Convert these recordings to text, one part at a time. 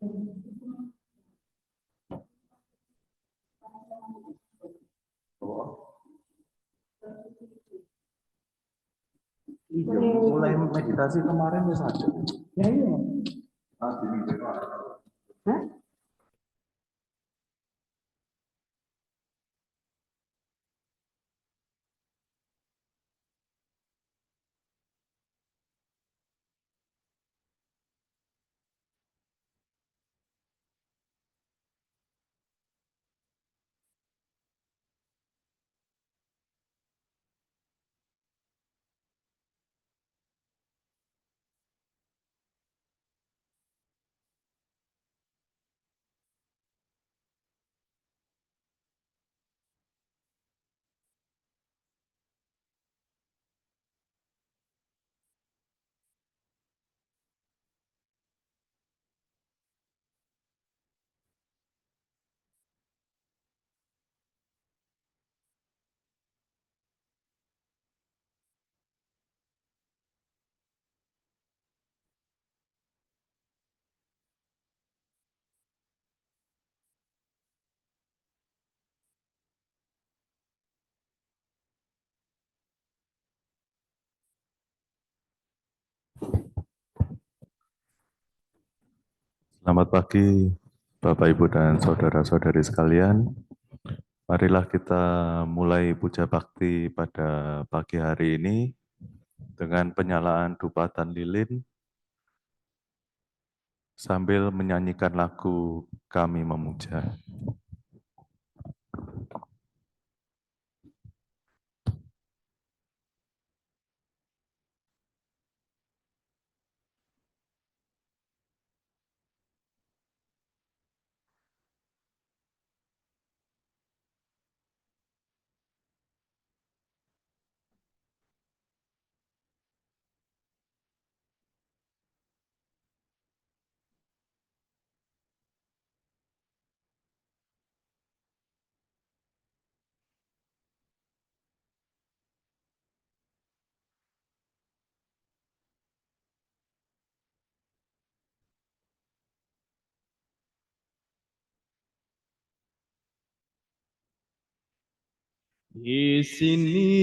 Iya, mulai meditasi kemarin ya sadar. Ya iya. Hah? Selamat pagi, Bapak, Ibu, dan saudara-saudari sekalian. Marilah kita mulai puja bakti pada pagi hari ini dengan penyalaan dupatan lilin sambil menyanyikan lagu Kami Memuja. Di sini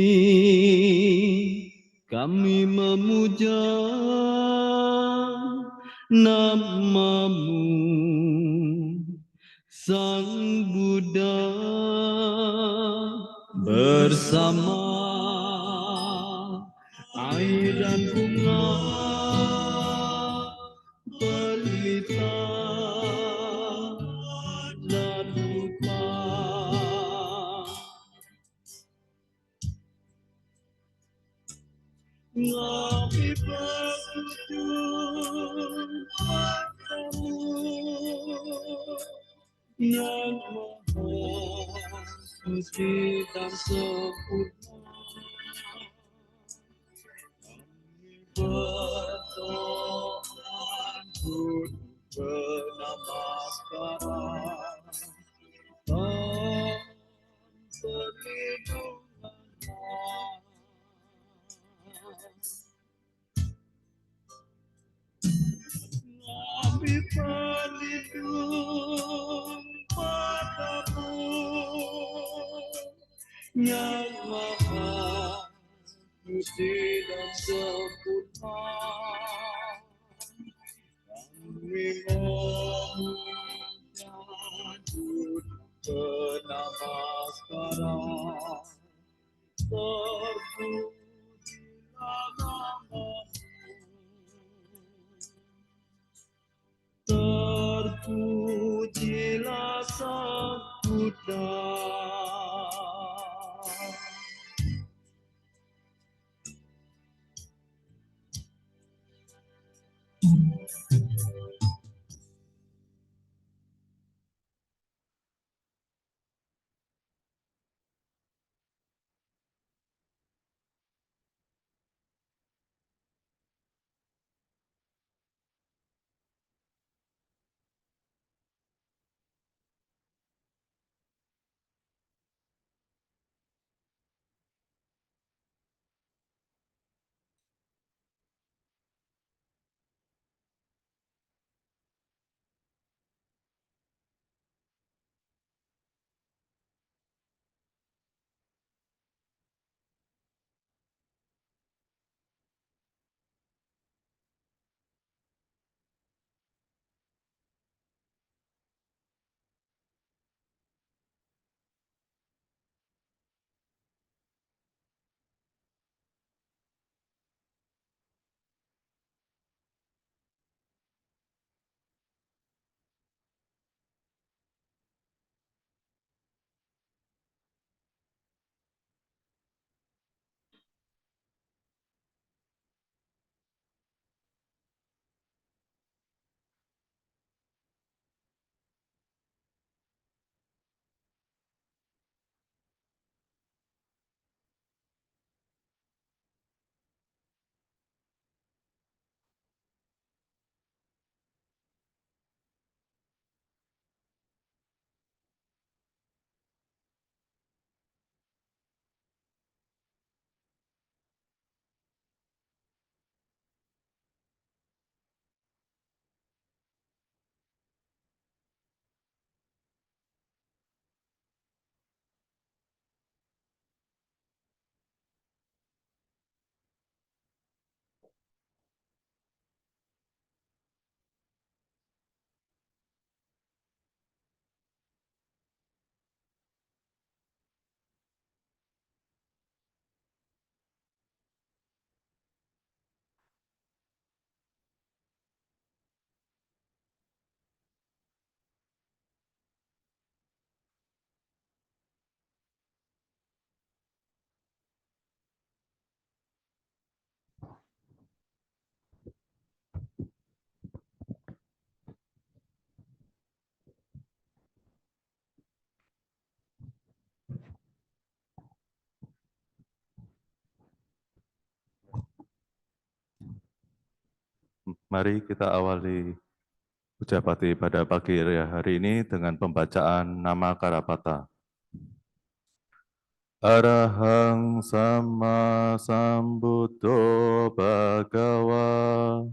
kami memuja nama-Mu, Sang Buddha, bersama air dan bunga pelita dan rupa. Kami bersyukur padamu yang maha suci dan sempurna. Kami berdoa untuk bernamaskara dan perlindungan. Kami berlindung padamu yang maha suci dan sempurna. Kami mengucapkan bernamaskara, terpujilah nama-Mu. Terpujilah Sang Buddha. Mari kita awali puja bakti pada pagi hari ini dengan pembacaan nama Karapata. Arahang Sama Sambuddho Bhagawa.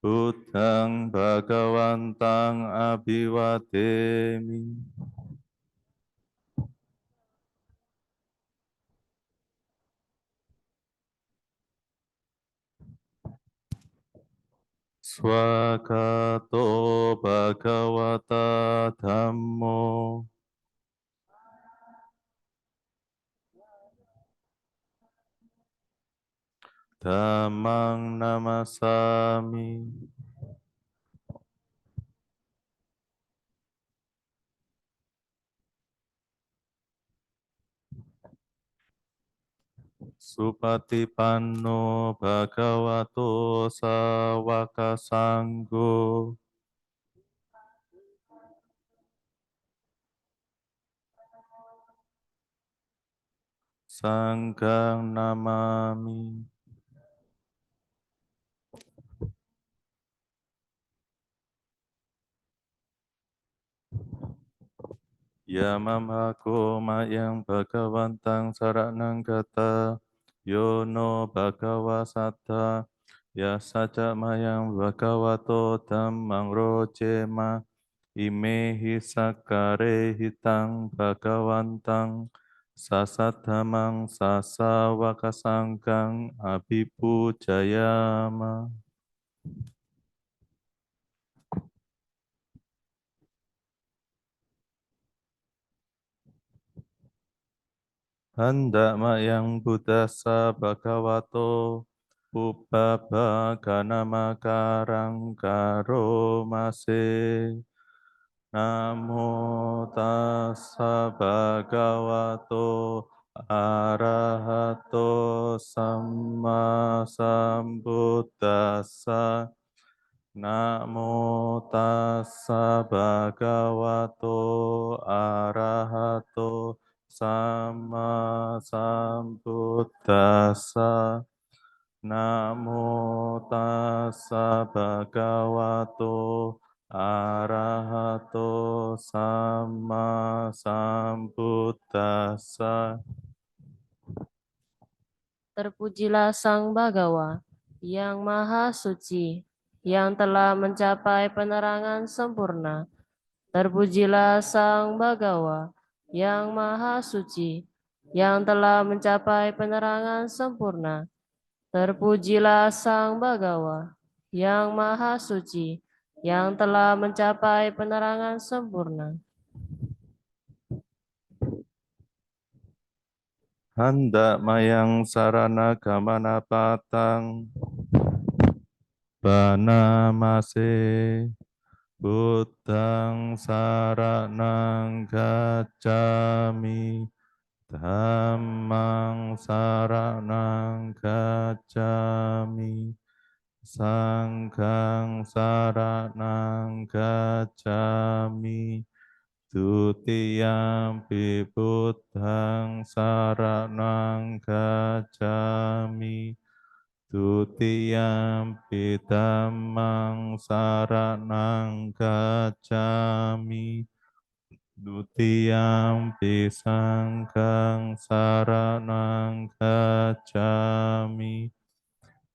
Buddhang Bhagawantang Abhiwademi. Swagato Bhagavata Dhammo. Dhammang Namasami. Supatipanno Bhagavato Sawaka Sanggo. Sanggang Namami. Yamamako mayang Bhagavantang saranang kata. Yono Bhagava Satta. Yasaja mayang Bhagavato Dhammang Rojema. Ime hisakare hitang Bhagavantang. Sasadhamang sasawakasangkang abhipujayama. Handa mayang buddhasa bhagavato Pubbaba ganamakarang karomase. Namo tassa bhagavato arahato samma sambuddhassa. Namo tassa bhagavato arahato samma sambuddhassa. Namo tassa bhagavato arahato samma sambuddhassa. Terpujilah Sang Bhagawa yang Maha Suci, yang telah mencapai penerangan sempurna. Terpujilah Sang Bhagawa yang Maha Suci, yang telah mencapai penerangan sempurna. Terpujilah Sang Bhagawa yang Maha Suci, yang telah mencapai penerangan sempurna. Handa mayang sarana gamana patang banamase. Buddhang saranang gacchami. Dhammang saranang gacchami. Sanghang saranang gacchami. Dutiyampi buddhang saranang gacchami. Dutiyampi dhammang saranang gacchami. Dutiyampi sanghang saranang gacchami.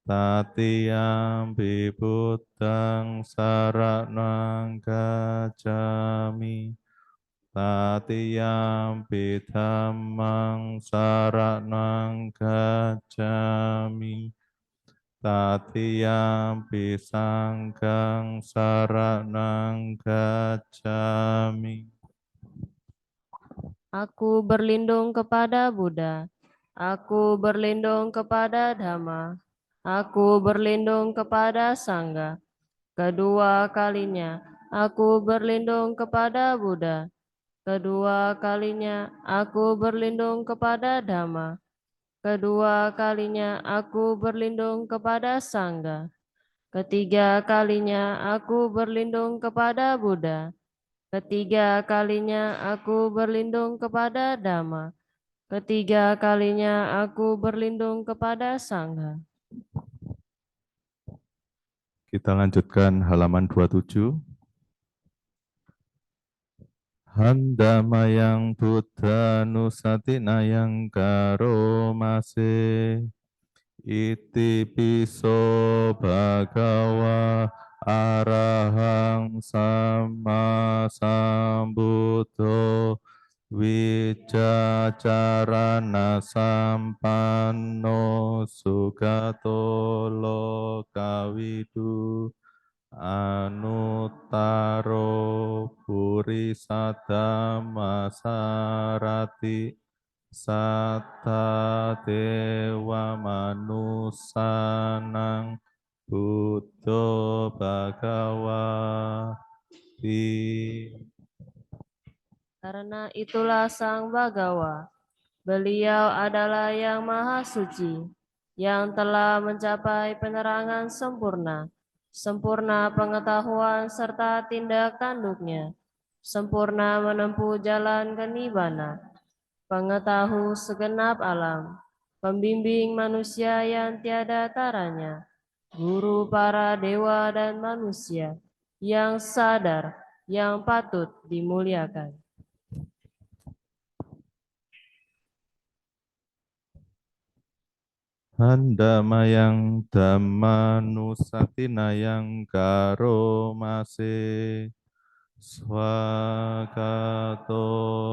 Tatiyampi buddhang saranang gacchami. Tatiyampi dhammang saranang gacchami. Tatiyampi sanghang saranang gacchami. Aku berlindung kepada Buddha. Aku berlindung kepada Dhamma. Aku berlindung kepada Sangha. Kedua kalinya, aku berlindung kepada Buddha. Kedua kalinya, aku berlindung kepada Dhamma. Kedua kalinya, aku berlindung kepada Sangha. Ketiga kalinya, aku berlindung kepada Buddha. Ketiga kalinya, aku berlindung kepada Dhamma. Ketiga kalinya aku berlindung kepada Sangha. Kita lanjutkan halaman 27. Handamayang Buddha Nusatinayang Karomase Iti piso bhagawa arahang sama sambuddho wicacarana sampanno sugato lokawidu anuttaro purisatama sarati satta dewa manusanang buddho bhagawati. Karena itulah Sang Bagawa, beliau adalah yang maha suci, yang telah mencapai penerangan sempurna, sempurna pengetahuan serta tindak tanduknya, sempurna menempuh jalan kenibbana, pengetahu segenap alam, pembimbing manusia yang tiada taranya, guru para dewa dan manusia, yang sadar, yang patut dimuliakan. Handamayang dhammanusatinayang karomase swagato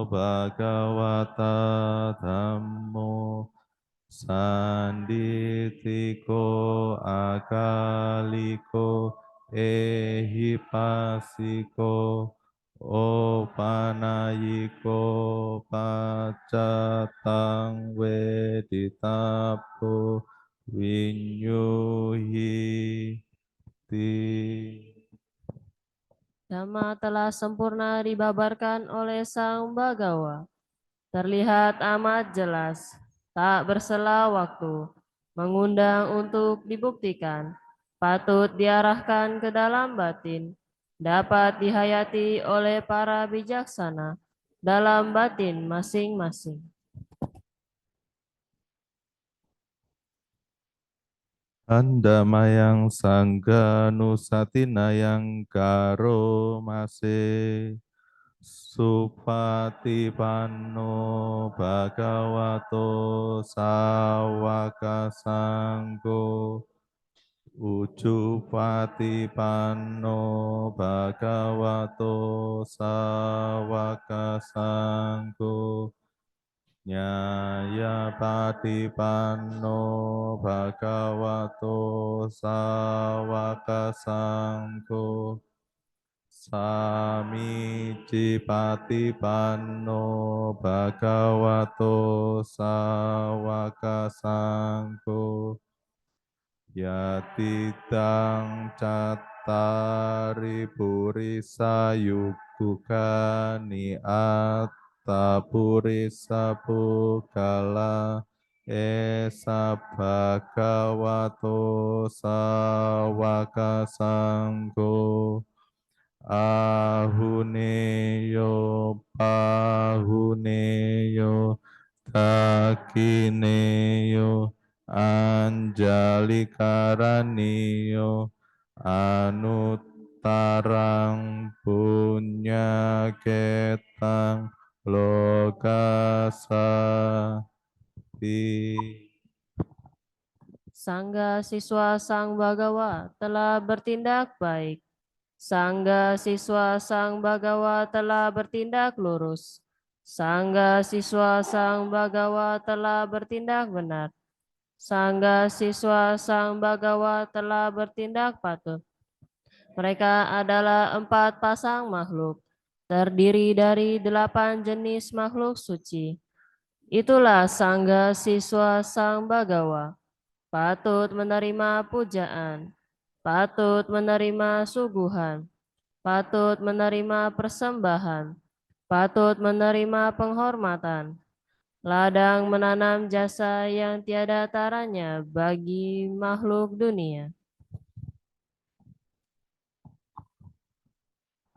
bhagavata dhammo sanditiko akaliko ehipasiko opanayiko pacatang weditapo vinyuhi ti. Dhamma telah sempurna dibabarkan oleh Sang Bagawa. Terlihat amat jelas, tak bersela waktu, mengundang untuk dibuktikan, patut diarahkan ke dalam batin, dapat dihayati oleh para bijaksana dalam batin masing-masing. Handamayang sangga nusatinayang karomase supatipanno bhagavato sawaka sanggo ujupatipanno bhagavato sawaka sanggo nyaya patipanno bhagavato sawaka sanggo Samiji patipanno bhagavato sawaka sanggo yatidang cattari purisa yukukani atta purisa pukala esa bhagavato sawaka sanggo ahuneyo pahuneyo takineyo anjalikaraniyo anuttarang punyaketang lokasati. Sangga siswa Sang Bagawa telah bertindak baik. Sangga siswa Sang Bagawa telah bertindak lurus. Sangga siswa Sang Bagawa telah bertindak benar. Sangga siswa Sang Bagawa telah bertindak patut. Mereka adalah 4 pasang makhluk, terdiri dari 8 jenis makhluk suci. Itulah Sangga siswa Sang Bagawa, patut menerima pujaan, patut menerima suguhan, patut menerima persembahan, patut menerima penghormatan, ladang menanam jasa yang tiada taranya bagi makhluk dunia.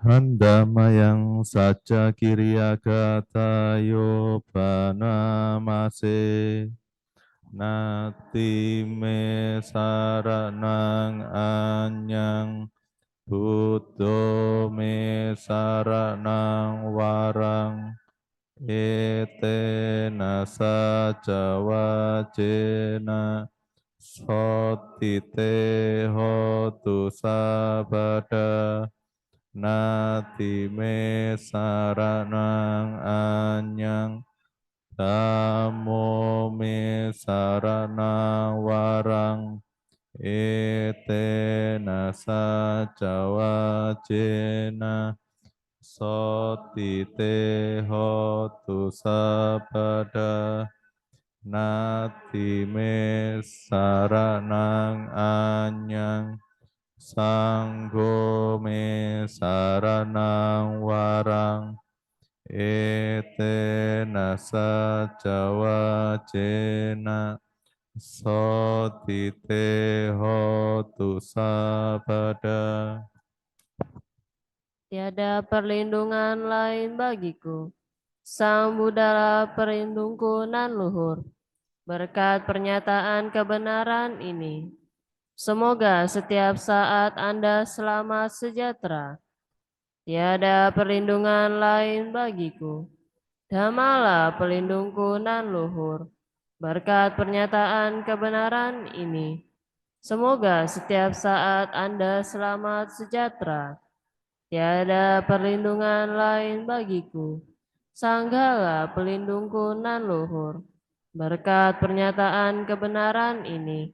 Handamayang saca kiriya katayo panama mase nati me saranang anyang Buddho me saranang warang etena saja wajena sotite hotu sabada nati me saranang anyang Dhammo me saranang warang etena saja wajena sotite hotu sabada nati me saranang anyang sanggo me saranang warang etena saja wajena sotite hotu sabada. Tiada perlindungan lain bagiku. Sang Buddha pelindungku nan luhur. Berkat pernyataan kebenaran ini, semoga setiap saat Anda selamat sejahtera. Tiada perlindungan lain bagiku. Dhammalah pelindungku nan luhur. Berkat pernyataan kebenaran ini, semoga setiap saat Anda selamat sejahtera. Tiada perlindungan lain bagiku. Sanggalah pelindungku nan luhur. Berkat pernyataan kebenaran ini,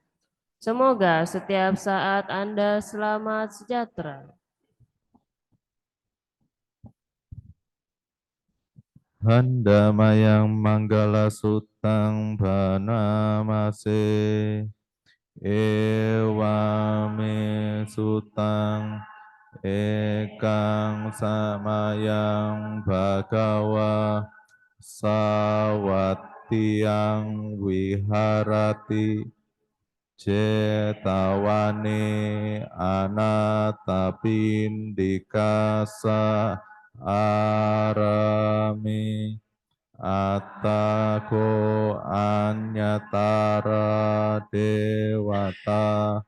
semoga setiap saat Anda selamat sejahtera. Handamayang manggala sutang banamase ewame sutang ekang samayang bhagawa sawatiyang wiharati cetawane anatapindikasa arami attako anyatara dewata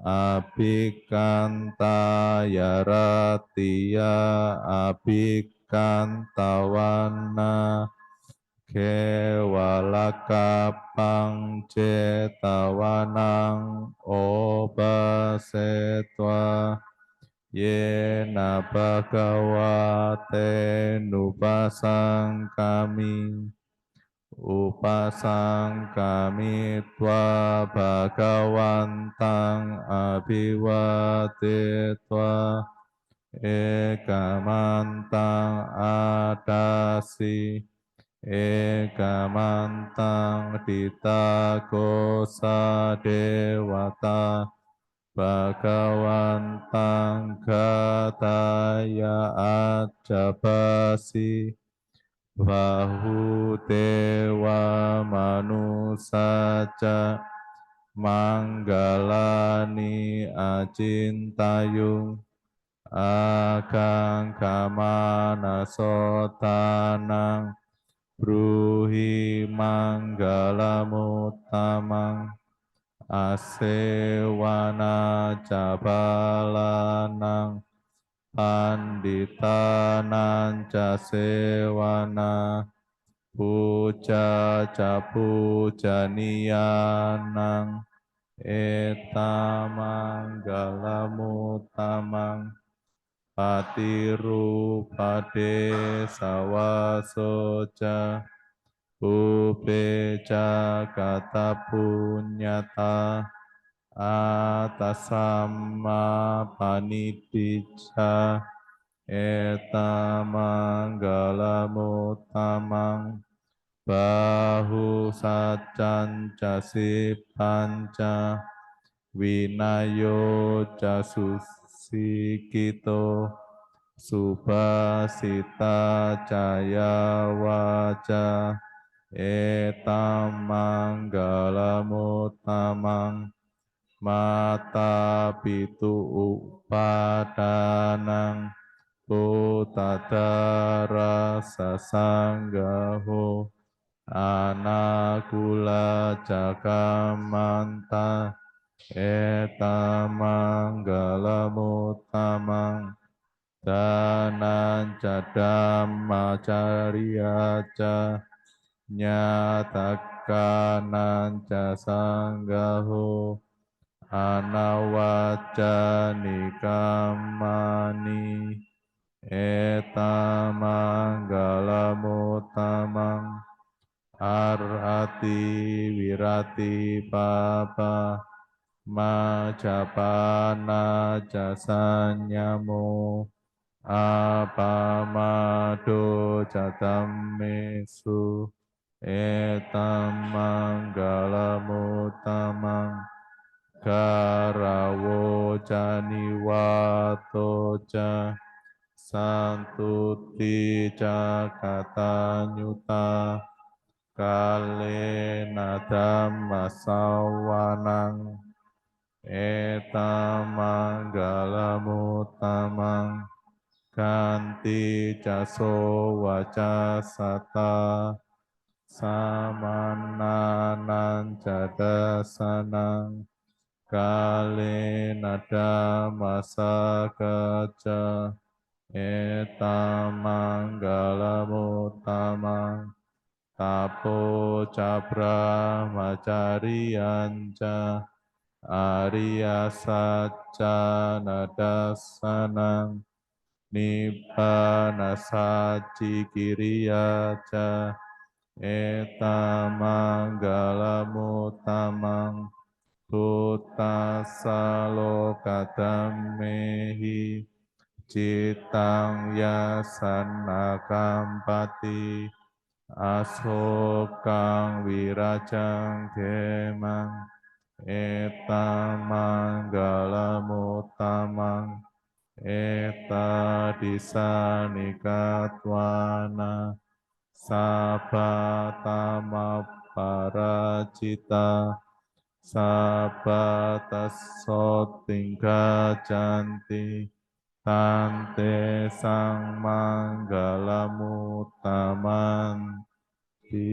abhikanta yaratia abhikantawana kewalakapang cetawanang obasetwa yena bhagavate nupasang kami twa bhagavantang abhiwadetva ekamantang adasi ekamantang ditakosa dewata bhagavantang gataya ajabasi Bahudewa manusaja manggalani acintayung akang kamana sotanang bruhi manggalamutamang asewana jabalanang Panditanang jasewana puja japujaniyanang etamangalamutamang patirupade sawasoja upeja kata punyata atasamma panidija etamangalamutamang bahu sacan jasi panca winayo jasusikito subasita jaya waja etamangalamutamang mata pitu upadanang utadara sasanggaho anakula jagamanta etamanggalamuttamang dananca dhammacariyaca nyatakananca sanggaho anawacca nikamani etamanggalamuttamang arhati wirati papa majapana jasanyamo apamado jatamesu etamanggalamuttamang garawo janiwato ca santuti jakatanyuta kalena dhammasawanang etamanggalamuttamang kanti caso waca sata samananan jadasanang kalena dhammasakaca etamanggalamuttamang tapo cabra macariyanca Arya Satca nadasanang nibbana saci kiriyaca etamanggalamuttamang Buddhassa lokadamehi citang yasanakampati asokang wirajang kemang etamanggalamuttamang eta disanikatwana sabatama paracita sabatasot tingka janti tante sang manggalamuttamanti.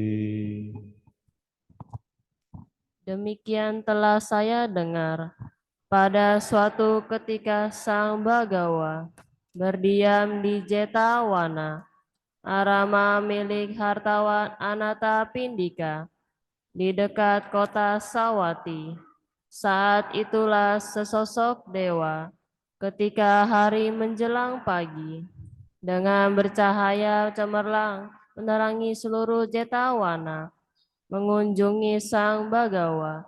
Demikian telah saya dengar. Pada suatu ketika Sang Bagawa berdiam di Jetawana, arama milik hartawan Anatapindika, di dekat kota Sawati. Saat itulah sesosok dewa, ketika hari menjelang pagi, dengan bercahaya cemerlang menerangi seluruh Jetawana, mengunjungi Sang Bagawa.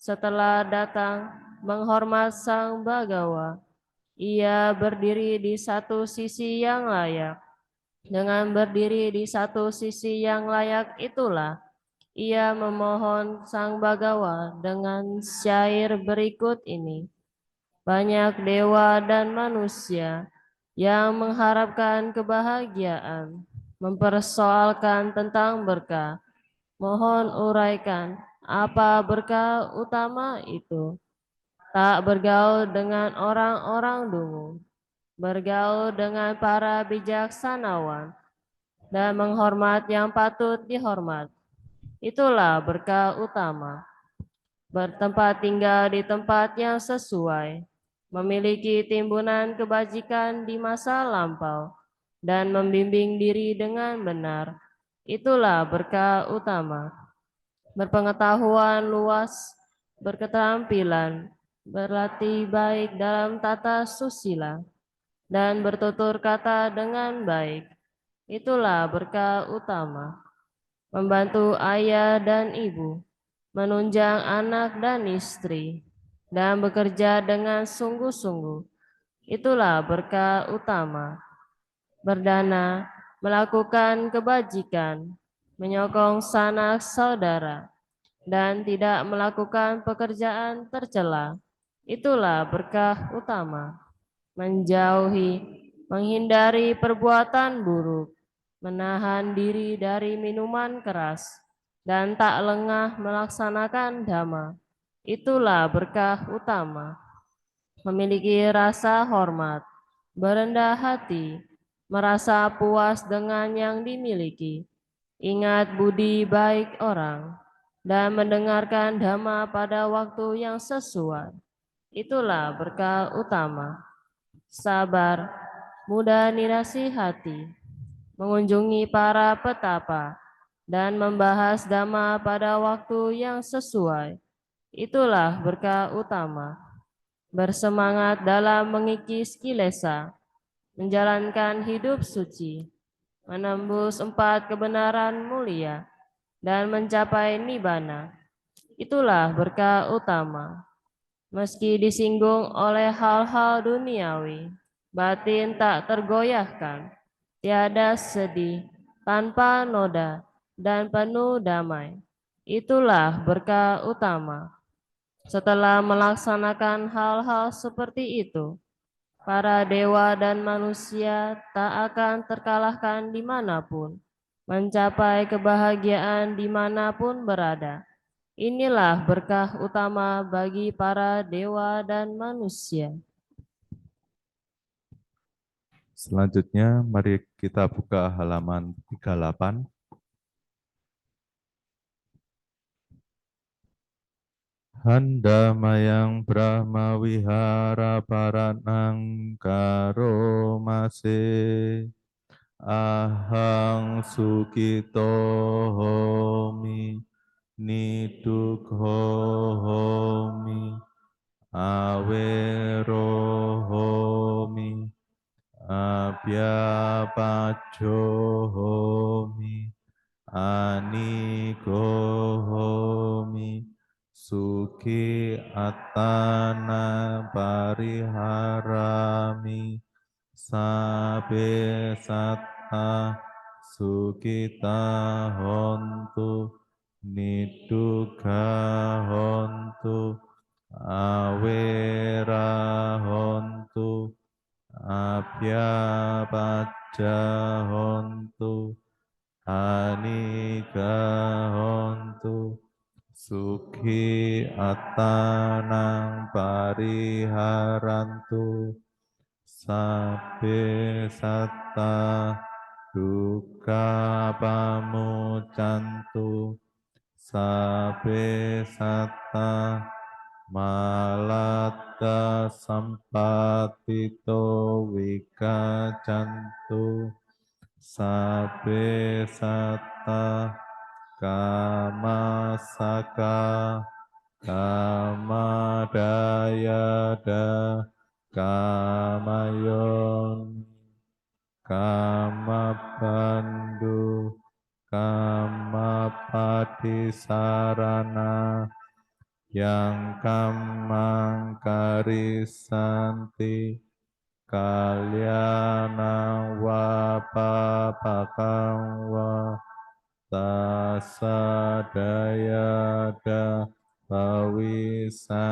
Setelah datang menghormat Sang Bagawa, ia berdiri di satu sisi yang layak. Dengan berdiri di satu sisi yang layak itulah ia memohon Sang Bagawa dengan syair berikut ini. Banyak dewa dan manusia yang mengharapkan kebahagiaan, mempersoalkan tentang berkah. Mohon uraikan apa berkah utama itu. Tak bergaul dengan orang-orang dungu, bergaul dengan para bijaksanawan, dan menghormat yang patut dihormat. Itulah berkah utama. Bertempat tinggal di tempat yang sesuai, memiliki timbunan kebajikan di masa lampau, dan membimbing diri dengan benar. Itulah berkah utama. Berpengetahuan luas, berketerampilan, berlatih baik dalam tata susila, dan bertutur kata dengan baik. Itulah berkah utama. Membantu ayah dan ibu, menunjang anak dan istri, dan bekerja dengan sungguh-sungguh. Itulah berkah utama. Berdana, melakukan kebajikan, menyokong sanak saudara, dan tidak melakukan pekerjaan tercela. Itulah berkah utama. Menjauhi, menghindari perbuatan buruk, menahan diri dari minuman keras, dan tak lengah melaksanakan dhamma. Itulah berkah utama. Memiliki rasa hormat, berendah hati, merasa puas dengan yang dimiliki. ingat budi baik orang, dan mendengarkan dhamma pada waktu yang sesuai. Itulah berkah utama. Sabar, mudah nirasi hati, mengunjungi para petapa, dan membahas dhamma pada waktu yang sesuai. Itulah berkah utama. Bersemangat dalam mengikis kilesa, menjalankan hidup suci, menembus 4 kebenaran mulia, dan mencapai nibbana. Itulah berkah utama. Meski disinggung oleh hal-hal duniawi, batin tak tergoyahkan, tiada sedih, tanpa noda, dan penuh damai. Itulah berkah utama. Setelah melaksanakan hal-hal seperti itu, para dewa dan manusia tak akan terkalahkan dimanapun, mencapai kebahagiaan dimanapun berada. Inilah berkah utama bagi para dewa dan manusia. Selanjutnya, mari kita buka halaman 38. Handamayang Brahma Wihara Paranang Karomase Ahang Sukito Homi Nidukho Homi Awero Homi Abhyapacho Homi Aniko Homi Suki Atana Pariharami Sabe Satta Sukita Hontu Niduga Hontu Awera Hontu Abhyapaja Hontu Anika Hontu Sukhi Atanang Pariharantu Sabbe Satta Dukkha Pamuccantu Sabbe Satta Malatta Sampatito Vikacantu Sabbe Satta Kama Saka Kama Dayada Kama Yon Kama Bandhu Kama Patisarana yang kamang karisanti kalyana wapapakang wa tasadayada bawisanti.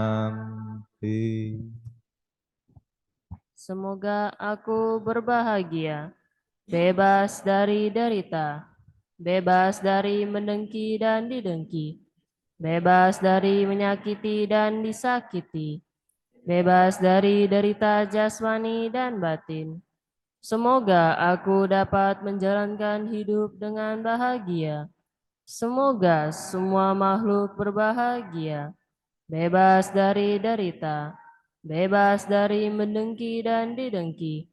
Semoga aku berbahagia, bebas dari derita, bebas dari mendengki dan didengki, bebas dari menyakiti dan disakiti, bebas dari derita jasmani dan batin. Semoga aku dapat menjalankan hidup dengan bahagia. Semoga semua makhluk berbahagia, bebas dari derita, bebas dari mendengki dan didengki,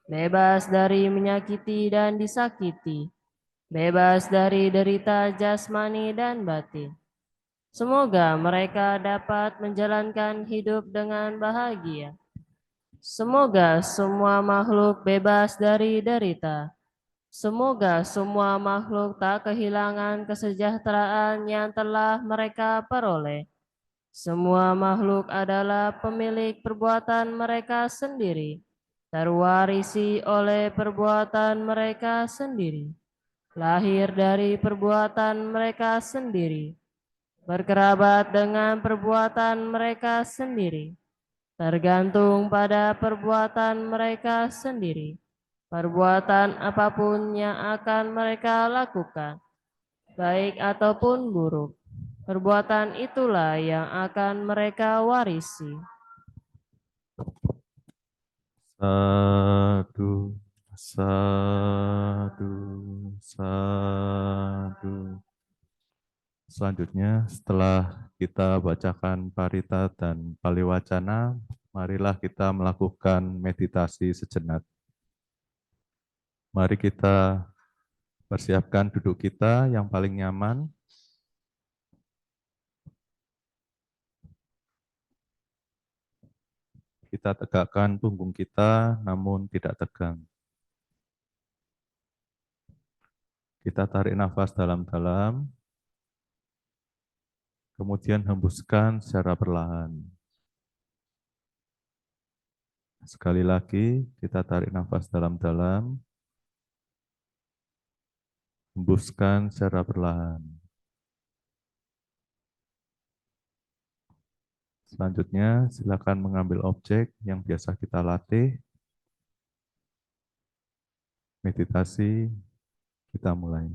bebas dari menyakiti dan disakiti, bebas dari derita jasmani dan batin. Semoga mereka dapat menjalankan hidup dengan bahagia. Semoga semua makhluk bebas dari derita. Semoga semua makhluk tak kehilangan kesejahteraan yang telah mereka peroleh. Semua makhluk adalah pemilik perbuatan mereka sendiri, terwarisi oleh perbuatan mereka sendiri, lahir dari perbuatan mereka sendiri, berkerabat dengan perbuatan mereka sendiri, tergantung pada perbuatan mereka sendiri. Perbuatan apapun yang akan mereka lakukan, baik ataupun buruk, perbuatan itulah yang akan mereka warisi. Sadu, sadu, Sadu. Selanjutnya, setelah kita bacakan parita dan paliwacana, marilah kita melakukan meditasi sejenak. Mari kita persiapkan duduk kita yang paling nyaman. Kita tegakkan punggung kita, namun tidak tegang. Kita tarik nafas dalam-dalam, kemudian hembuskan secara perlahan. Sekali lagi, kita tarik nafas dalam-dalam, hembuskan secara perlahan. Selanjutnya, silakan mengambil objek yang biasa kita latih. Meditasi, kita mulai.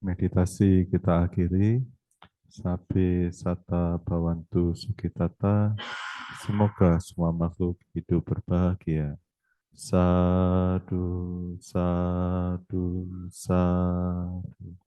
meditasi kita akhiri. Sabe sata bawantu sukitata. Semoga semua makhluk hidup berbahagia. Sadu, sadu, sadu.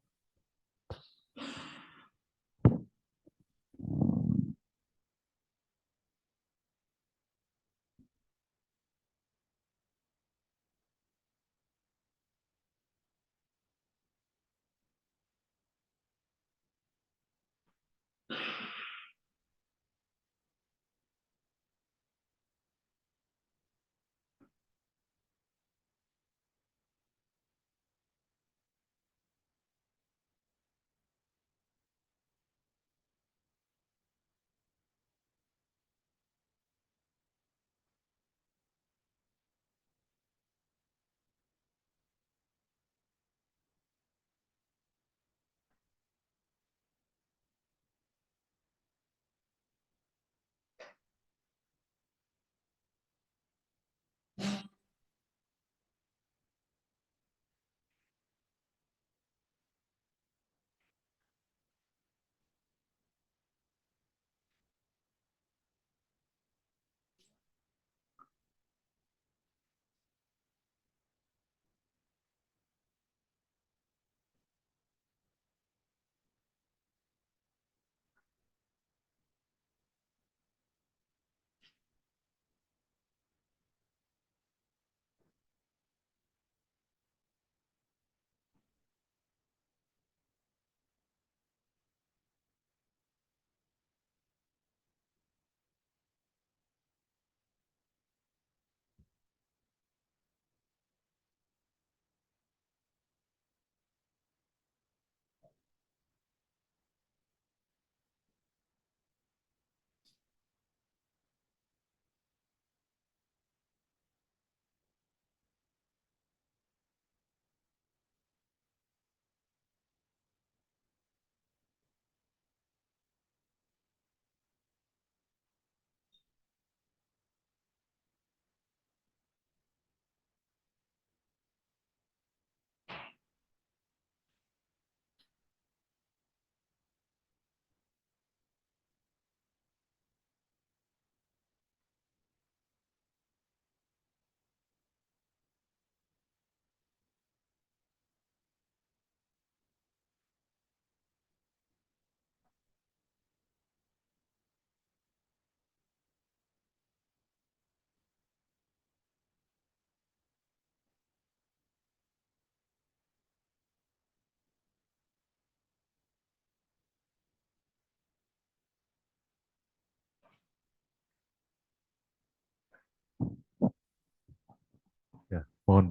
Ya, mohon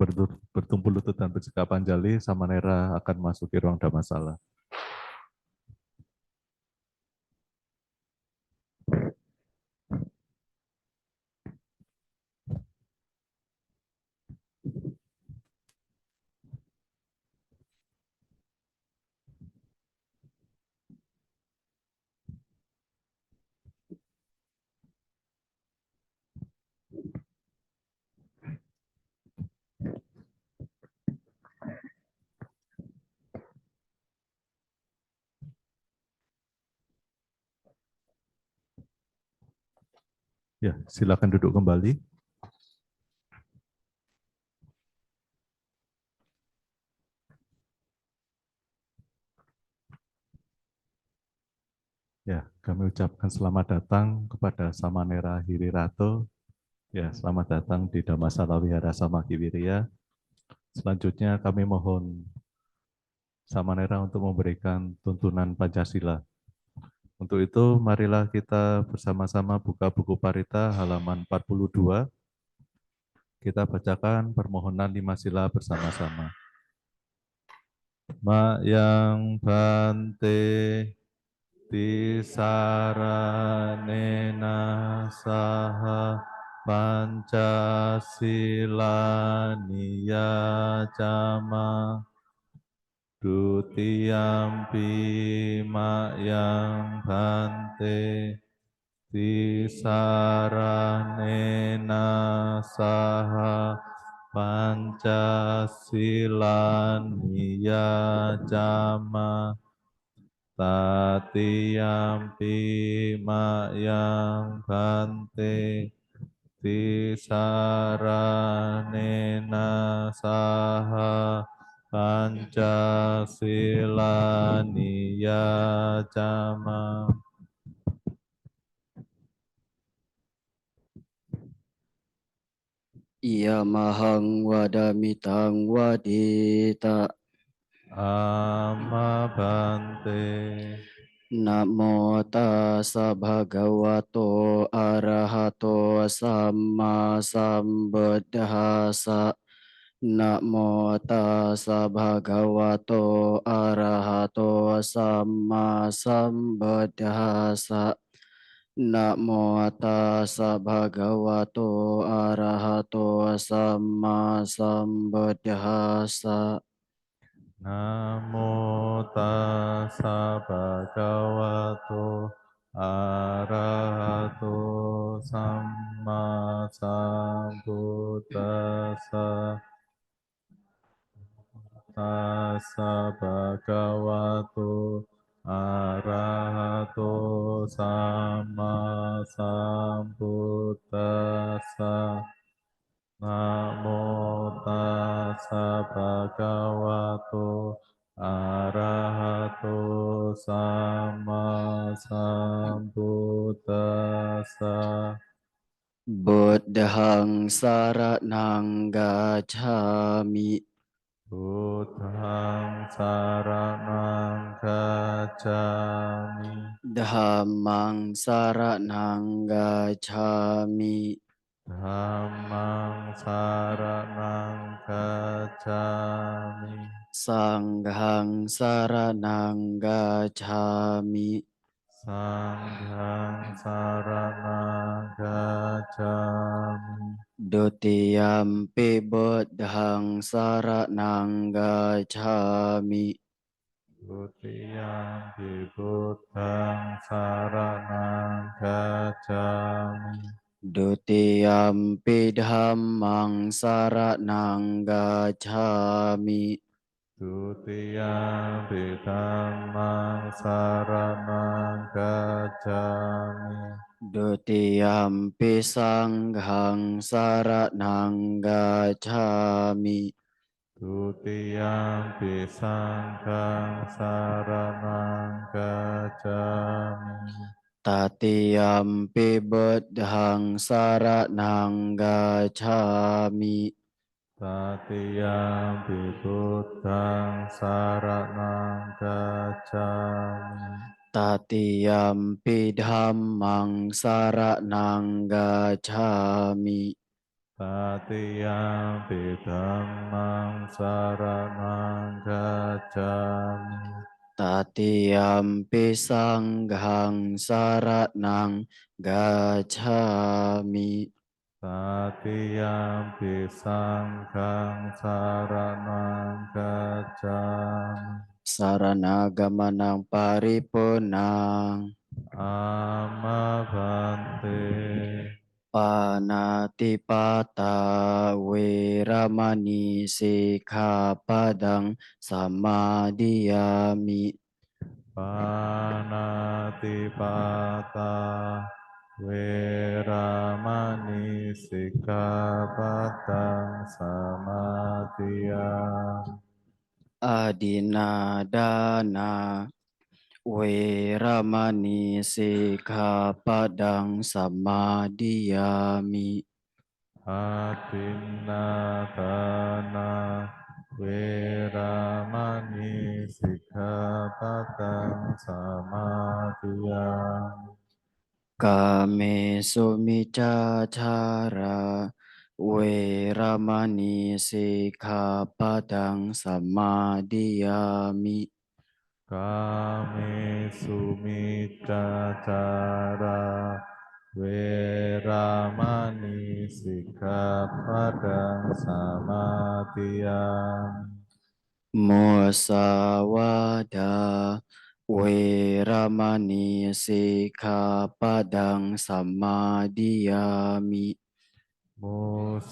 bertumpul lutut dan bersikap panjali, Samanera akan masuki ruang Dhammasala. Ya, silakan duduk kembali. Ya, kami ucapkan selamat datang kepada Samanera Hirirato. Ya, selamat datang di Dhammasala Wihara Samakiwirya. Selanjutnya kami mohon Samanera untuk memberikan tuntunan Pancasila. Untuk itu, marilah kita bersama-sama buka buku Parita halaman 42. Kita bacakan permohonan 5 sila bersama-sama. Mak yang bante tisaranena saha Pancasila niyacama dutiyampi mak yang bante tisaranena saha Pancasila niyajama tatiyampi mayang bante tisaranena saha Pancasila niyajama. Iyamahang wadamitang wadita. Amma bante. Namo tassa bhagavato arahato samma sambuddhassa. Namo tassa bhagavato arahato samma sambuddhassa. Namo tassa bhagavato arahato samma sambuddhassa. Namo tassa bhagavato arahato samma sambuddhassa. Tassa bhagavato arahato samma sambuddhassa. Namo tassa bhagavato arahato samma sambuddhassa. Buddhang saranang gacchami. Buddhang saranang gacchami. Dhammang saranang gacchami. Dhammang saranang gacchami. Sanghang saranang gacchami. Sanghang saranang gacchami. Dutiyampi buddhang saranang gacchami. Dutiyampi buddhang saranang gacchami. Dutiyampi dhammang saranang gacchami. Dutiyampi dhammang saranang gacchami. Dutiyampi sanghang saranang gacchami. Dutiyampi sanghang saranang gacchami. Tatiyampi buddhang saranang gacchami. Tatiyampi buddhang saranang gacchami. Tatiyampi dhammang saranang gacchami. Tatiyampi dhammang saranang gacchami. Tatiyampi sanghang saranang gacchami. Tatiyampi sanghang saranang gacchami. Saranagamana paripurnang. Amma bante. Panatipata weramani sikkhapadang samadhiyami. Panatipata weramani sikkhapadang samadhiyami. Adinadana weramani sikkhapadang samadhiyami. Adinadana weramani sikkhapadang samadhiyami. Kame sumicacara weramani sikkhapadang samadhiyami. Kame sumicacara weramani sikkhapadang samadhiyami. Musawada weramani sikkhapadang samadhiyami. musawadah,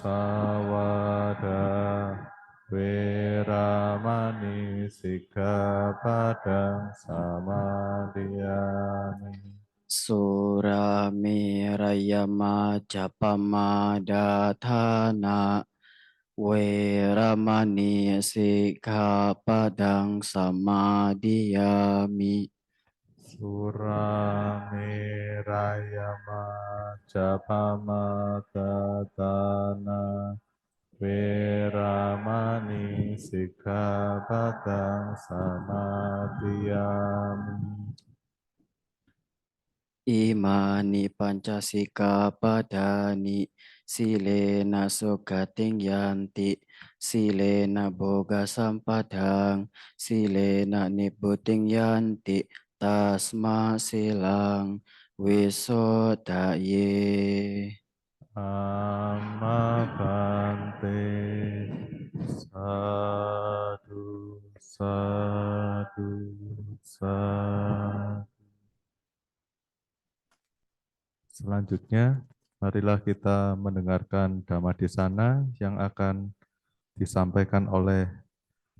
weramani, sikkhapadang samadhiyami. Suramira majapama dathana weramani sikkhapadang samadhiyami. Suramiraya majapama tatana, weramani, sikkhapadang samadhiyami. Imani pancasika padani silena sugating yanti silena boga sampadang silena niputing yanti tasma silang wisodaye. Amma bante, sadu, sadu, sadu. Selanjutnya, marilah kita mendengarkan Dhammadesana yang akan disampaikan oleh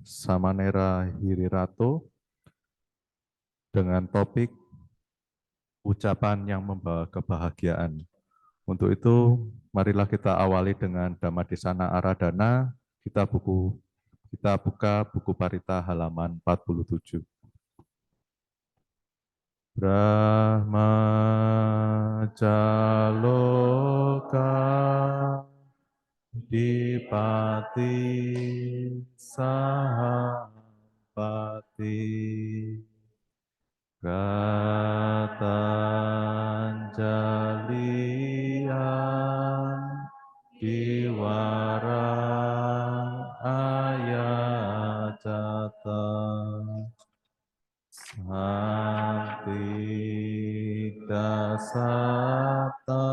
Samanera Hirirato dengan topik ucapan yang membawa kebahagiaan. Untuk itu, marilah kita awali dengan Dhammadesana Aradhana. Kita buka buku Parita halaman 47. Brahma Jaloka Dipati Sahampati Gatanjalian Diwara Ayacata Santi Dasata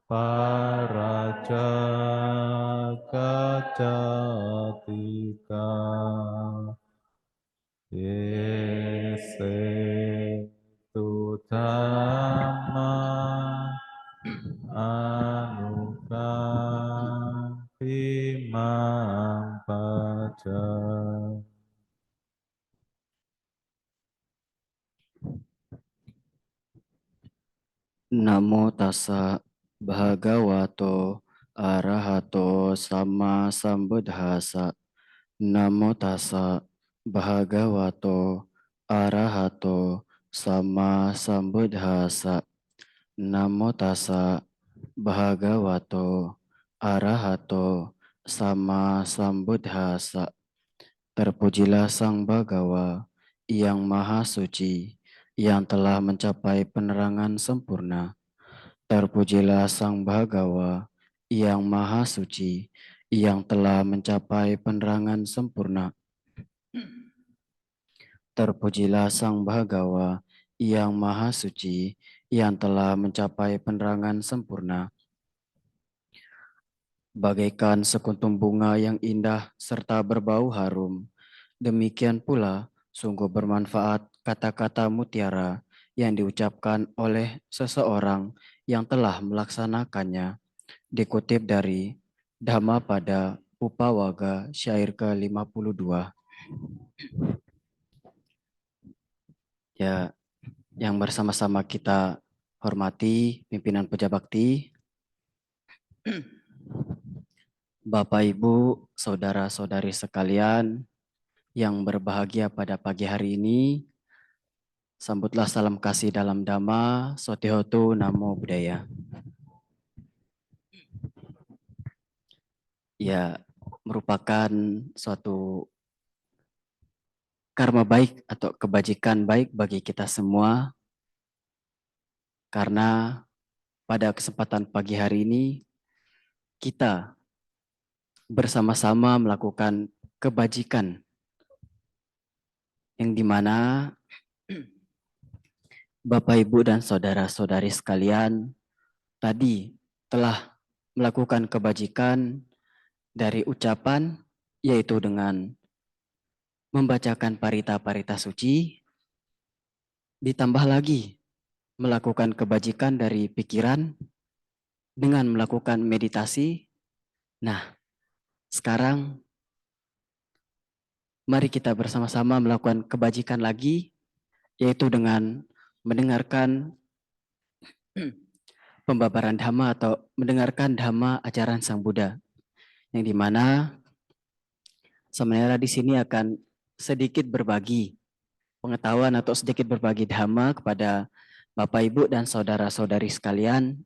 Paraja Kacatika Yese Tutama Anukampi Paja. Namo tassa bhagavato arahato sama sambuddhassa. Namo tassa bhagavato arahato sama sambuddhassa. Namo tassa bhagavato arahato sama sambuddhassa. Terpujilah Sang Bhagawa yang Maha Suci, yang telah mencapai penerangan sempurna. Terpujilah Sang Bhagawa yang Maha Suci, yang telah mencapai penerangan sempurna. Terpujilah Sang Bhagawa yang Maha Suci, yang telah mencapai penerangan sempurna. Bagaikan sekuntum bunga yang indah serta berbau harum, demikian pula sungguh bermanfaat kata-kata mutiara yang diucapkan oleh seseorang yang telah melaksanakannya. Dikutip dari Dhammapada Upawaga syair ke-52. Ya, yang bersama-sama kita hormati pimpinan Puja Bakti, Bapak, Ibu, Saudara-saudari sekalian yang berbahagia pada pagi hari ini, sambutlah salam kasih dalam Dhamma, Sotihotu Namo Buddhaya. Ya, merupakan suatu karma baik atau kebajikan baik bagi kita semua, karena pada kesempatan pagi hari ini kita bersama-sama melakukan kebajikan yang dimana Bapak, Ibu, dan saudara-saudari sekalian tadi telah melakukan kebajikan dari ucapan, yaitu dengan membacakan parita-parita suci, ditambah lagi melakukan kebajikan dari pikiran, dengan melakukan meditasi. Nah, sekarang mari kita bersama-sama melakukan kebajikan lagi, yaitu dengan mendengarkan pembabaran Dhamma atau mendengarkan Dhamma ajaran Sang Buddha, yang dimana Samanera di sini akan sedikit berbagi pengetahuan atau sedikit berbagi Dhamma kepada Bapak Ibu dan saudara-saudari sekalian,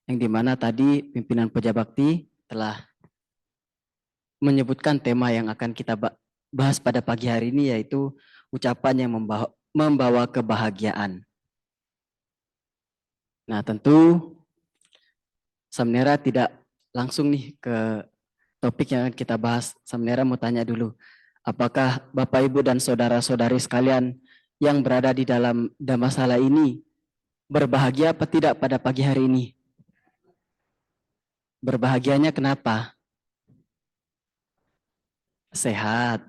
yang dimana tadi pimpinan Puja Bakti telah menyebutkan tema yang akan kita bahas pada pagi hari ini, yaitu ucapan yang membawa kebahagiaan. Nah, tentu Samanera tidak langsung nih ke topik yang akan kita bahas. Samanera mau tanya dulu, apakah Bapak Ibu dan saudara-saudari sekalian yang berada di dalam Dhammasala ini berbahagia apa tidak pada pagi hari ini? Berbahagianya kenapa? Sehat.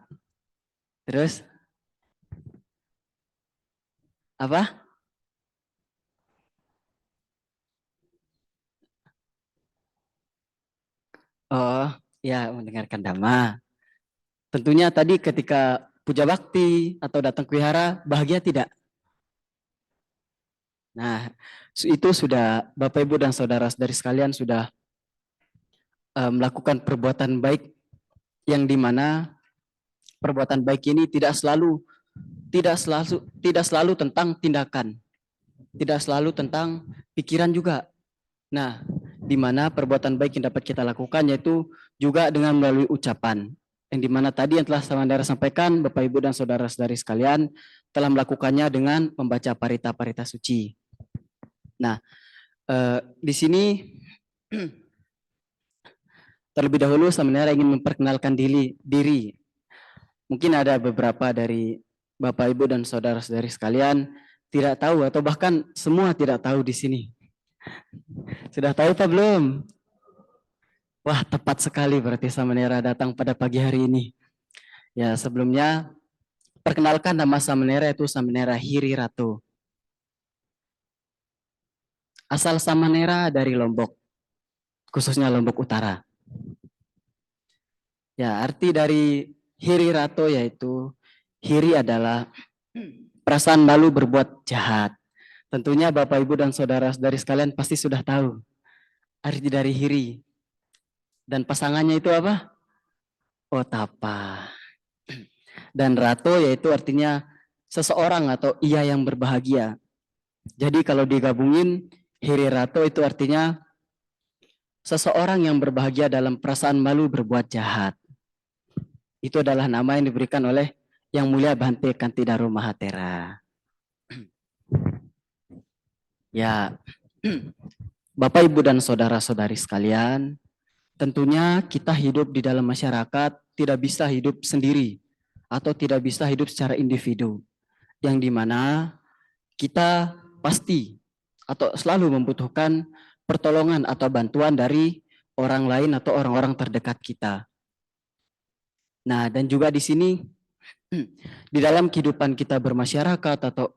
Terus? Apa? Oh, ya, mendengarkan Dhamma. Tentunya tadi ketika puja bakti atau datang ke wihara, bahagia tidak? Nah, itu sudah Bapak Ibu dan saudara-saudari sekalian sudah melakukan perbuatan baik, yang dimana perbuatan baik ini tidak selalu tentang tindakan, tidak selalu tentang pikiran juga. Nah, di mana perbuatan baik yang dapat kita lakukan yaitu juga dengan melalui ucapan, yang dimana tadi yang telah Samanera sampaikan, Bapak Ibu dan saudara-saudari sekalian telah melakukannya dengan membaca parita-parita suci. Nah, di sini terlebih dahulu Samanera ingin memperkenalkan diri. Mungkin ada beberapa dari Bapak Ibu dan saudara-saudari sekalian tidak tahu atau bahkan semua tidak tahu di sini. Sudah tahu apa belum? Wah, tepat sekali berarti Samanera datang pada pagi hari ini. Ya, sebelumnya perkenalkan, nama Samanera itu Samanera Hirirato. Asal Samanera dari Lombok, khususnya Lombok Utara. Ya, arti dari Hirirato yaitu hiri adalah perasaan malu berbuat jahat. Tentunya Bapak Ibu dan saudara-saudari sekalian pasti sudah tahu arti dari hiri. Dan pasangannya itu apa? Otapa. Dan rato yaitu artinya seseorang atau ia yang berbahagia. Jadi kalau digabungin, hiri rato itu artinya seseorang yang berbahagia dalam perasaan malu berbuat jahat. Itu adalah nama yang diberikan oleh Yang Mulia Bhante Kantidaru Mahatera. Ya, Bapak Ibu dan saudara-saudari sekalian, tentunya kita hidup di dalam masyarakat tidak bisa hidup sendiri atau tidak bisa hidup secara individu, yang dimana kita pasti atau selalu membutuhkan pertolongan atau bantuan dari orang lain atau orang-orang terdekat kita. Nah, dan juga di sini di dalam kehidupan kita bermasyarakat atau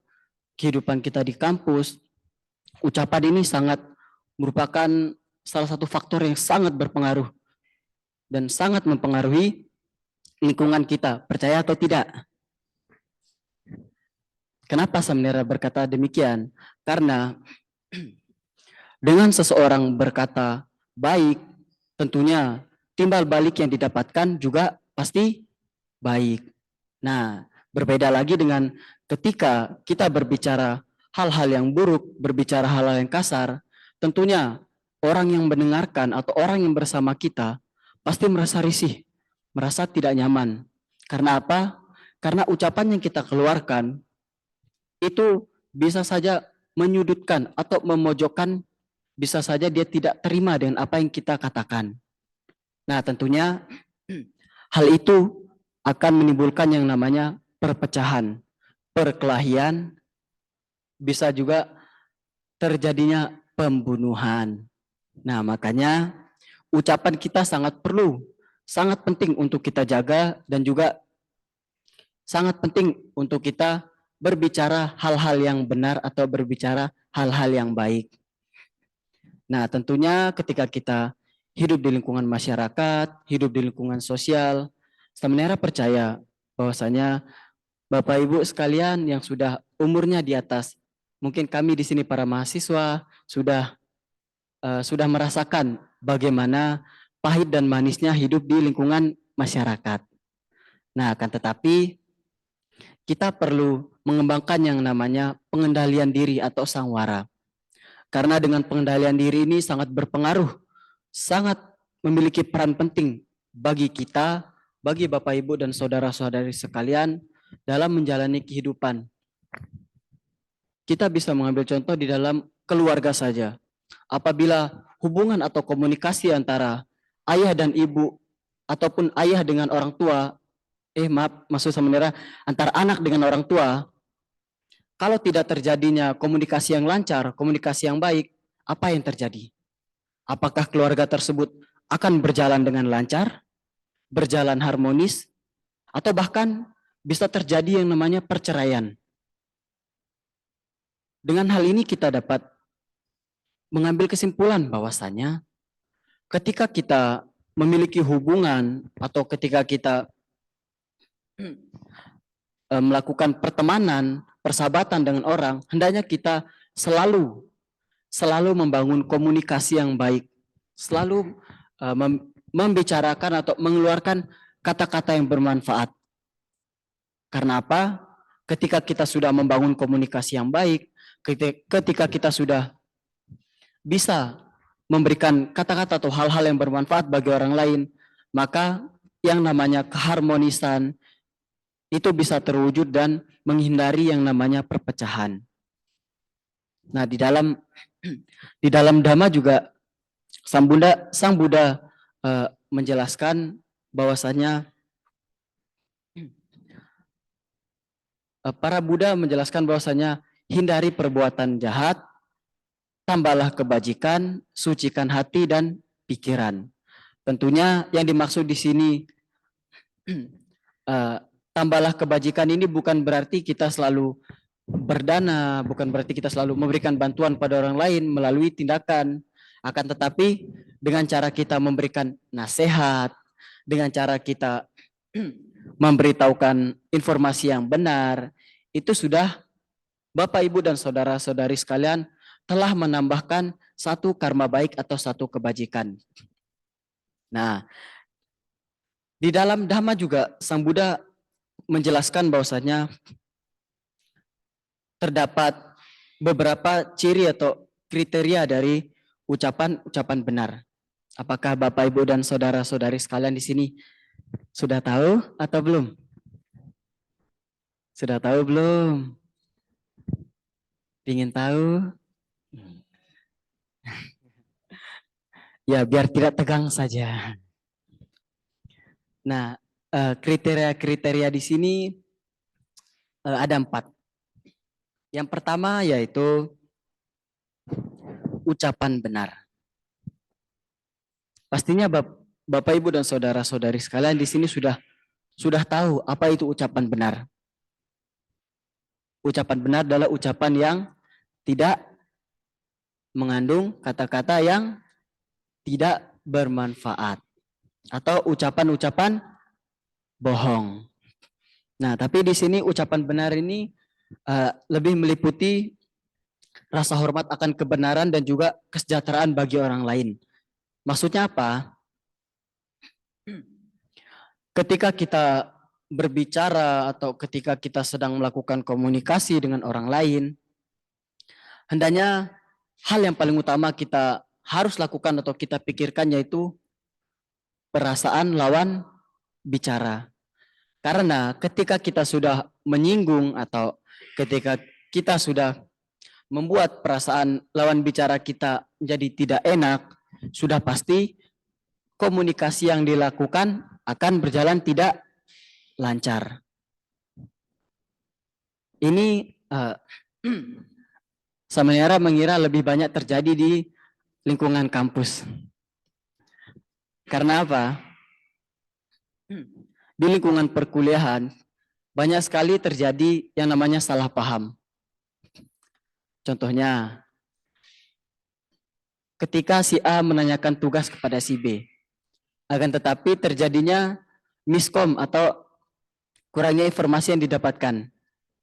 kehidupan kita di kampus, ucapan ini sangat merupakan salah satu faktor yang sangat berpengaruh dan sangat mempengaruhi lingkungan kita, percaya atau tidak? Kenapa Samanera berkata demikian? Karena dengan seseorang berkata baik, tentunya timbal balik yang didapatkan juga pasti baik. Nah, berbeda lagi dengan ketika kita berbicara hal-hal yang buruk, berbicara hal-hal yang kasar, tentunya orang yang mendengarkan atau orang yang bersama kita pasti merasa risih, merasa tidak nyaman. Karena apa? Karena ucapan yang kita keluarkan itu bisa saja menyudutkan atau memojokkan, bisa saja dia tidak terima dengan apa yang kita katakan. Nah, tentunya hal itu akan menimbulkan yang namanya perpecahan, perkelahian, bisa juga terjadinya pembunuhan. Nah, makanya ucapan kita sangat perlu, sangat penting untuk kita jaga, dan juga sangat penting untuk kita berbicara hal-hal yang benar atau berbicara hal-hal yang baik. Nah, tentunya ketika kita hidup di lingkungan masyarakat, hidup di lingkungan sosial, Samanera percaya bahwasanya Bapak Ibu sekalian yang sudah umurnya di atas, mungkin kami di sini para mahasiswa sudah merasakan bagaimana pahit dan manisnya hidup di lingkungan masyarakat. Nah, akan tetapi kita perlu mengembangkan yang namanya pengendalian diri atau sangwara. Karena dengan pengendalian diri ini sangat berpengaruh, sangat memiliki peran penting bagi kita, bagi Bapak Ibu dan saudara-saudari sekalian dalam menjalani kehidupan. Kita bisa mengambil contoh di dalam keluarga saja. Apabila hubungan atau komunikasi antara ayah dan ibu ataupun ayah dengan orang tua, maksud Samanera antara anak dengan orang tua, kalau tidak terjadinya komunikasi yang lancar, komunikasi yang baik, apa yang terjadi? Apakah keluarga tersebut akan berjalan dengan lancar, berjalan harmonis, atau bahkan bisa terjadi yang namanya perceraian? Dengan hal ini kita dapat mengambil kesimpulan bahwasanya ketika kita memiliki hubungan atau ketika kita melakukan pertemanan, persahabatan dengan orang, hendaknya kita selalu membangun komunikasi yang baik, selalu membicarakan atau mengeluarkan kata-kata yang bermanfaat. Karena apa? Ketika kita sudah membangun komunikasi yang baik, ketika kita sudah bisa memberikan kata-kata atau hal-hal yang bermanfaat bagi orang lain, maka yang namanya keharmonisan itu bisa terwujud dan menghindari yang namanya perpecahan. Nah, di dalam Dhamma juga Sang Buddha menjelaskan bahwasanya para Buddha menjelaskan bahwasanya hindari perbuatan jahat, tambahlah kebajikan, sucikan hati dan pikiran. Tentunya yang dimaksud di sini tambahlah kebajikan ini bukan berarti kita selalu berdana, bukan berarti kita selalu memberikan bantuan pada orang lain melalui tindakan. Akan tetapi dengan cara kita memberikan nasihat, dengan cara kita memberitahukan informasi yang benar, itu sudah Bapak, Ibu, dan saudara-saudari sekalian telah menambahkan satu karma baik atau satu kebajikan. Nah, di dalam Dhamma juga Sang Buddha menjelaskan bahwasanya terdapat beberapa ciri atau kriteria dari ucapan benar. Apakah Bapak, Ibu, dan saudara-saudari sekalian di sini sudah tahu atau belum? Sudah tahu belum? Ingin tahu? Ya, biar tidak tegang saja. Nah, kriteria-kriteria di sini ada 4. Yang pertama yaitu ucapan benar. Pastinya Bapak, Ibu, dan saudara-saudari sekalian di sini sudah tahu apa itu ucapan benar. Ucapan benar adalah ucapan yang tidak mengandung kata-kata yang tidak bermanfaat atau ucapan-ucapan bohong. Nah, tapi di sini ucapan benar ini lebih meliputi rasa hormat akan kebenaran dan juga kesejahteraan bagi orang lain. Maksudnya apa? Ketika kita berbicara atau ketika kita sedang melakukan komunikasi dengan orang lain, hendaknya hal yang paling utama kita harus lakukan atau kita pikirkan yaitu perasaan lawan bicara. Karena ketika kita sudah menyinggung atau ketika kita sudah membuat perasaan lawan bicara kita menjadi tidak enak, sudah pasti komunikasi yang dilakukan akan berjalan tidak lancar. Ini Samanera mengira lebih banyak terjadi di lingkungan kampus. Karena apa? Di lingkungan perkuliahan banyak sekali terjadi yang namanya salah paham. Contohnya, ketika si A menanyakan tugas kepada si B. Akan tetapi terjadinya miskom atau kurangnya informasi yang didapatkan.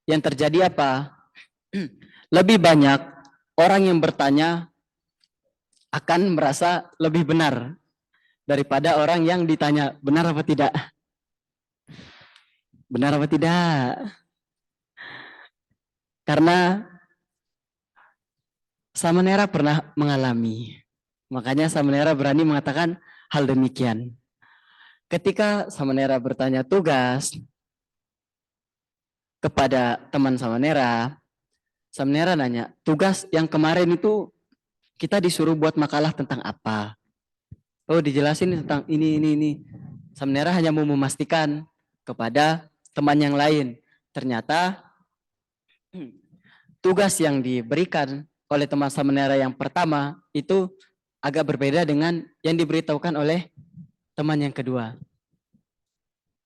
Yang terjadi apa? Lebih banyak orang yang bertanya akan merasa lebih benar daripada orang yang ditanya. Benar apa tidak? Benar apa tidak? Karena Samanera pernah mengalami. Makanya Samanera berani mengatakan hal demikian. Ketika Samanera bertanya tugas kepada teman Samanera, Samanera nanya, tugas yang kemarin itu kita disuruh buat makalah tentang apa? Oh, dijelasin tentang ini. Samanera hanya mau memastikan kepada teman yang lain. Ternyata tugas yang diberikan oleh teman Samanera yang pertama itu agak berbeda dengan yang diberitahukan oleh teman yang kedua.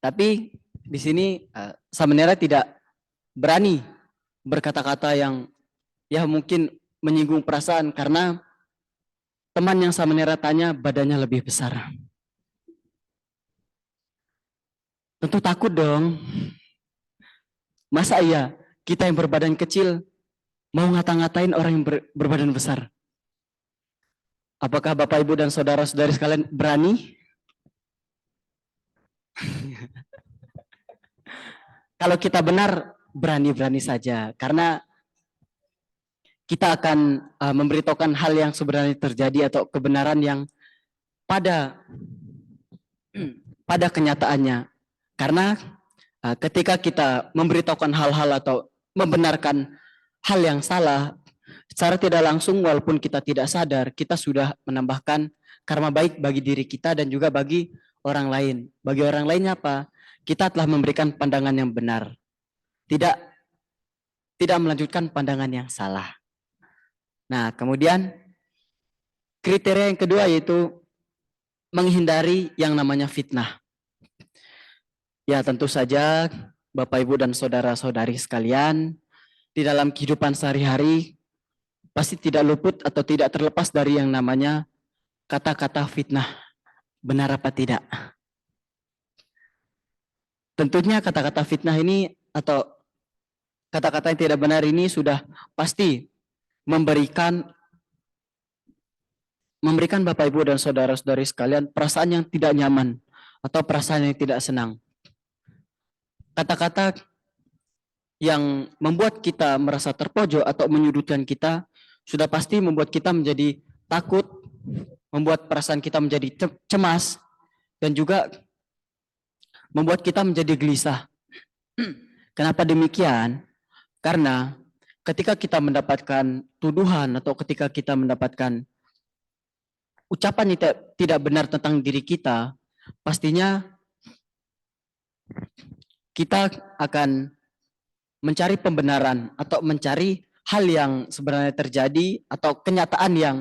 Tapi di sini Samanera tidak berani berkata-kata yang ya mungkin menyinggung perasaan karena teman yang Samanera tanya badannya lebih besar. Tentu takut dong. Masa iya kita yang berbadan kecil mau ngata-ngatain orang yang berbadan besar? Apakah Bapak, Ibu, dan saudara-saudari sekalian berani? Kalau kita benar, berani-berani saja. Karena kita akan memberitahukan hal yang sebenarnya terjadi atau kebenaran yang pada kenyataannya. Karena ketika kita memberitahukan hal-hal atau membenarkan hal yang salah, secara tidak langsung walaupun kita tidak sadar, kita sudah menambahkan karma baik bagi diri kita dan juga bagi orang lain. Bagi orang lainnya apa? Kita telah memberikan pandangan yang benar. Tidak melanjutkan pandangan yang salah. Nah, kemudian kriteria yang kedua yaitu menghindari yang namanya fitnah. Ya, tentu saja Bapak, Ibu, dan saudara-saudari sekalian, di dalam kehidupan sehari-hari pasti tidak luput atau tidak terlepas dari yang namanya kata-kata fitnah. Benar apa tidak? Tentunya kata-kata fitnah ini atau kata-kata yang tidak benar ini sudah pasti memberikan Bapak, Ibu, dan saudara-saudari sekalian perasaan yang tidak nyaman atau perasaan yang tidak senang. Kata-kata yang membuat kita merasa terpojok atau menyudutkan kita sudah pasti membuat kita menjadi takut, membuat perasaan kita menjadi cemas, dan juga membuat kita menjadi gelisah. Kenapa demikian? Karena ketika kita mendapatkan tuduhan atau ketika kita mendapatkan ucapan yang tidak benar tentang diri kita, pastinya kita akan mencari pembenaran atau mencari hal yang sebenarnya terjadi atau kenyataan yang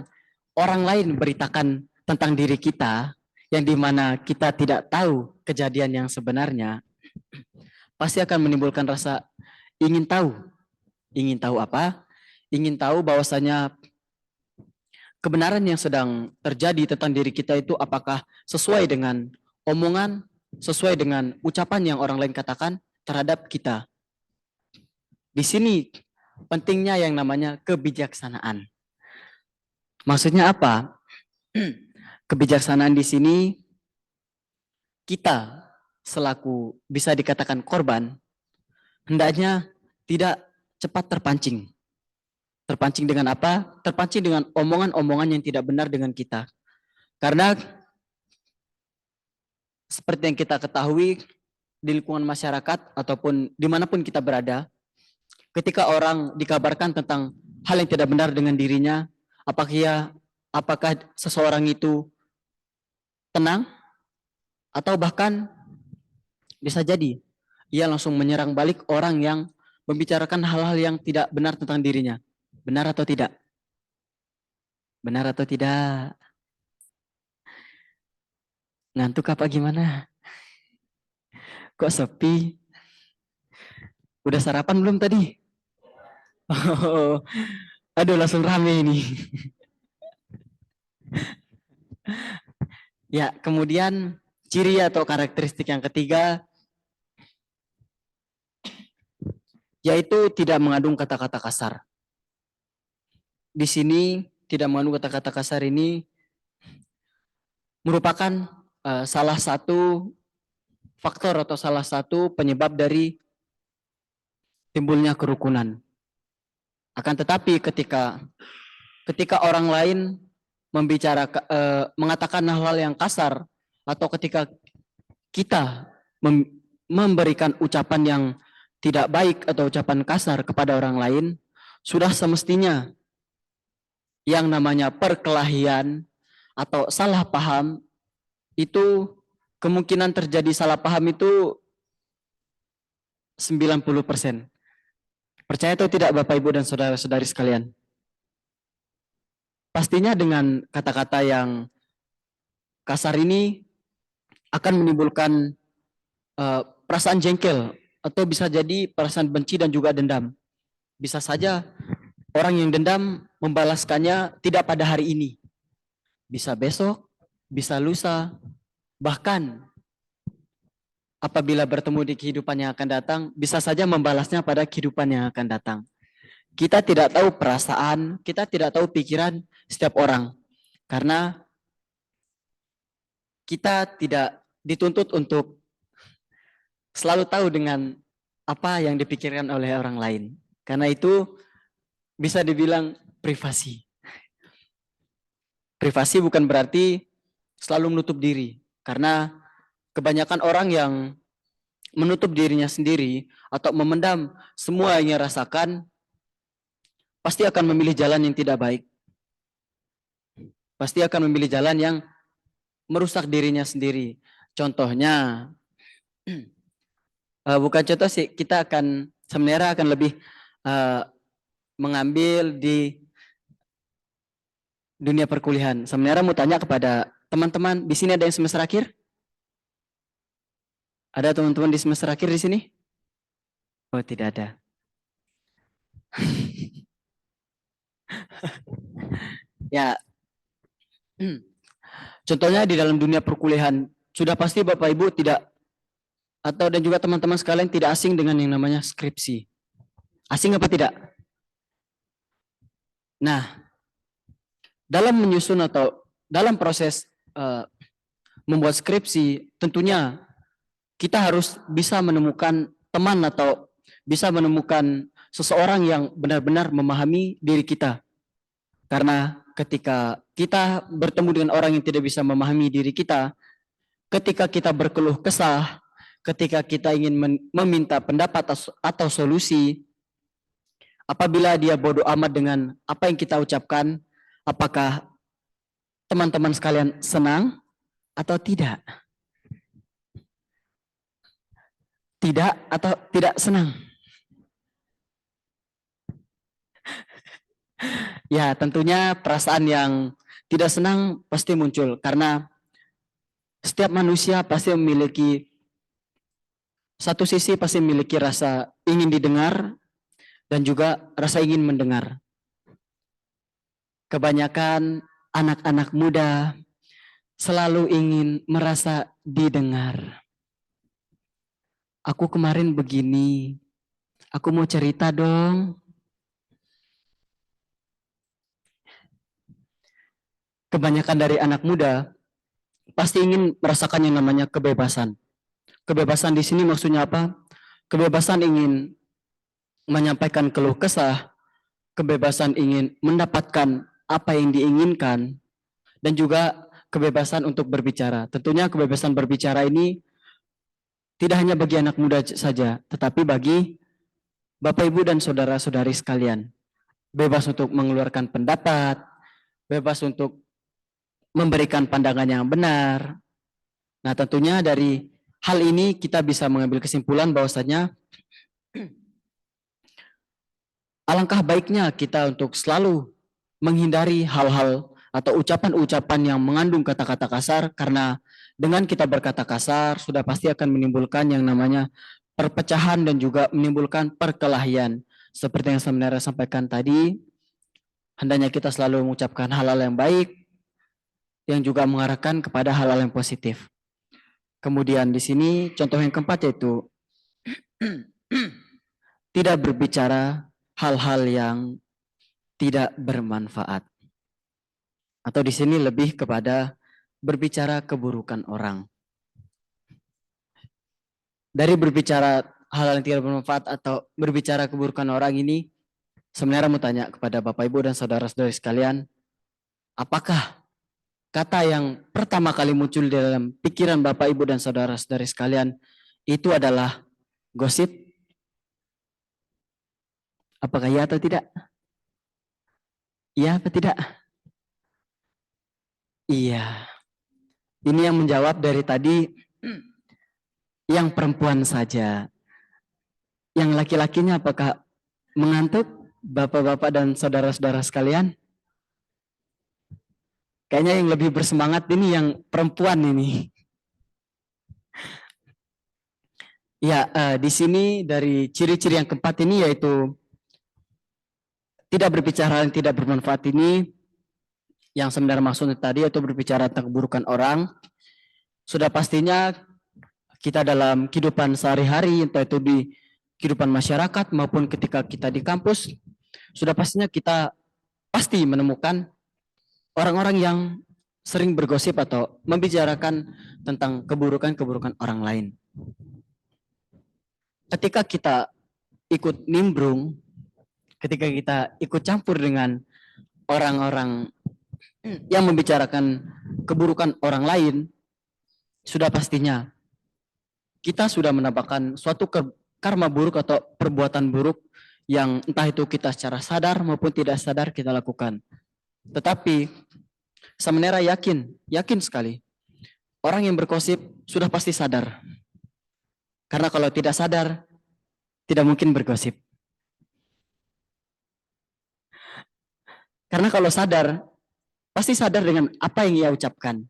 orang lain beritakan tentang diri kita, yang dimana kita tidak tahu kejadian yang sebenarnya, pasti akan menimbulkan rasa ingin tahu. Ingin tahu apa? Ingin tahu bahwasanya kebenaran yang sedang terjadi tentang diri kita itu apakah sesuai dengan omongan, sesuai dengan ucapan yang orang lain katakan terhadap kita. Di sini pentingnya yang namanya kebijaksanaan. Maksudnya apa? Kebijaksanaan di sini kita selaku bisa dikatakan korban hendaknya tidak cepat terpancing. Terpancing dengan apa? Terpancing dengan omongan-omongan yang tidak benar dengan kita. Karena seperti yang kita ketahui di lingkungan masyarakat ataupun dimanapun kita berada, ketika orang dikabarkan tentang hal yang tidak benar dengan dirinya, apakah seseorang itu tenang atau bahkan bisa jadi ia langsung menyerang balik orang yang membicarakan hal-hal yang tidak benar tentang dirinya. Benar atau tidak? Benar atau tidak? Ngantuk apa gimana? Kok sepi? Udah sarapan belum tadi? Oh, aduh langsung rame ini. Ya, kemudian ciri atau karakteristik yang ketiga yaitu tidak mengandung kata-kata kasar. Di sini tidak mengandung kata-kata kasar ini merupakan salah satu faktor atau salah satu penyebab dari timbulnya kerukunan. Akan tetapi ketika orang lain mengatakan hal-hal yang kasar, atau ketika kita memberikan ucapan yang tidak baik atau ucapan kasar kepada orang lain, sudah semestinya yang namanya perkelahian atau salah paham itu, kemungkinan terjadi salah paham itu 90%. Percaya atau tidak Bapak Ibu dan saudara-saudari sekalian? Pastinya dengan kata-kata yang kasar ini akan menimbulkan perasaan jengkel, atau bisa jadi perasaan benci dan juga dendam. Bisa saja orang yang dendam membalaskannya tidak pada hari ini. Bisa besok, bisa lusa, bahkan apabila bertemu di kehidupan yang akan datang, bisa saja membalasnya pada kehidupan yang akan datang. Kita tidak tahu perasaan, kita tidak tahu pikiran setiap orang. Karena kita tidak dituntut untuk selalu tahu dengan apa yang dipikirkan oleh orang lain. Karena itu bisa dibilang privasi. Privasi bukan berarti selalu menutup diri. Karena kebanyakan orang yang menutup dirinya sendiri atau memendam semua yang ia rasakan, pasti akan memilih jalan yang tidak baik. Pasti akan memilih jalan yang merusak dirinya sendiri. Contohnya, bukan contoh sih, kita akan sebenarnya akan lebih mengambil di dunia perkuliahan. Sebenarnya mau tanya kepada teman-teman, di sini ada yang semester akhir? Ada teman-teman di semester akhir di sini? Oh, tidak ada. Ya, contohnya di dalam dunia perkuliahan, sudah pasti Bapak Ibu tidak, atau dan juga teman-teman sekalian tidak asing dengan yang namanya skripsi. Asing apa tidak? Nah, dalam menyusun atau dalam proses membuat skripsi, tentunya kita harus bisa menemukan teman atau bisa menemukan seseorang yang benar-benar memahami diri kita. Karena ketika kita bertemu dengan orang yang tidak bisa memahami diri kita, ketika kita berkeluh kesah, ketika kita ingin meminta pendapat atau solusi, apabila dia bodoh amat dengan apa yang kita ucapkan, apakah teman-teman sekalian senang atau tidak? Tidak atau tidak senang? Ya, tentunya perasaan yang tidak senang pasti muncul karena setiap manusia pasti memiliki satu sisi, pasti memiliki rasa ingin didengar dan juga rasa ingin mendengar. Kebanyakan anak-anak muda selalu ingin merasa didengar. Aku kemarin begini, aku mau cerita dong. Kebanyakan dari anak muda pasti ingin merasakan yang namanya kebebasan. Kebebasan di sini maksudnya apa? Kebebasan ingin menyampaikan keluh kesah, kebebasan ingin mendapatkan apa yang diinginkan, dan juga kebebasan untuk berbicara. Tentunya kebebasan berbicara ini tidak hanya bagi anak muda saja, tetapi bagi Bapak Ibu dan saudara-saudari sekalian. Bebas untuk mengeluarkan pendapat, bebas untuk memberikan pandangan yang benar. Nah, tentunya dari hal ini kita bisa mengambil kesimpulan bahwasanya alangkah baiknya kita untuk selalu menghindari hal-hal atau ucapan-ucapan yang mengandung kata-kata kasar, karena dengan kita berkata kasar sudah pasti akan menimbulkan yang namanya perpecahan dan juga menimbulkan perkelahian. Seperti yang sebenarnya sampaikan tadi, hendaknya kita selalu mengucapkan hal-hal yang baik, yang juga mengarahkan kepada hal-hal yang positif. Kemudian di sini contoh yang keempat yaitu tidak berbicara hal-hal yang tidak bermanfaat. Atau di sini lebih kepada berbicara keburukan orang. Dari berbicara hal yang tidak bermanfaat atau berbicara keburukan orang ini, sebenarnya mau tanya kepada Bapak Ibu dan saudara-saudari sekalian, apakah kata yang pertama kali muncul di dalam pikiran Bapak Ibu dan saudara-saudari sekalian itu adalah gosip? Apakah iya atau tidak? Iya atau tidak? Iya. Ini yang menjawab dari tadi yang perempuan saja. Yang laki-lakinya apakah mengantuk, Bapak-bapak dan saudara-saudara sekalian? Kayaknya yang lebih bersemangat ini yang perempuan ini. Ya, di sini dari ciri-ciri yang keempat ini yaitu tidak berbicara yang tidak bermanfaat ini, yang sebenarnya maksudnya tadi yaitu berbicara tentang keburukan orang. Sudah pastinya kita dalam kehidupan sehari-hari, entah itu di kehidupan masyarakat maupun ketika kita di kampus, sudah pastinya kita pasti menemukan orang-orang yang sering bergosip atau membicarakan tentang keburukan-keburukan orang lain. Ketika kita ikut nimbrung, ketika kita ikut campur dengan orang-orang yang membicarakan keburukan orang lain, sudah pastinya kita sudah mendapatkan suatu karma buruk atau perbuatan buruk yang entah itu kita secara sadar maupun tidak sadar kita lakukan. Tetapi sebenarnya yakin sekali orang yang bergosip sudah pasti sadar. Karena kalau tidak sadar, tidak mungkin bergosip. Karena kalau sadar, pasti sadar dengan apa yang ia ucapkan.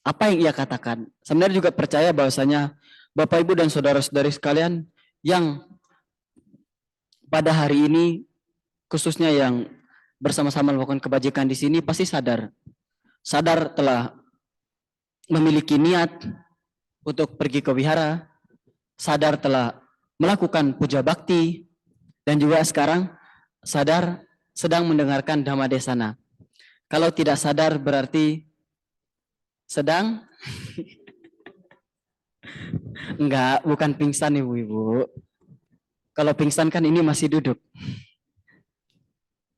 Apa yang ia katakan. Sebenarnya juga percaya bahwasanya Bapak Ibu dan saudara-saudari sekalian yang pada hari ini, khususnya yang bersama-sama melakukan kebajikan di sini, pasti sadar. Sadar telah memiliki niat untuk pergi ke wihara, sadar telah melakukan puja bakti, dan juga sekarang sadar sedang mendengarkan Dhamma Desana. Kalau tidak sadar berarti sedang enggak, bukan pingsan ibu-ibu. Kalau pingsan kan ini masih duduk.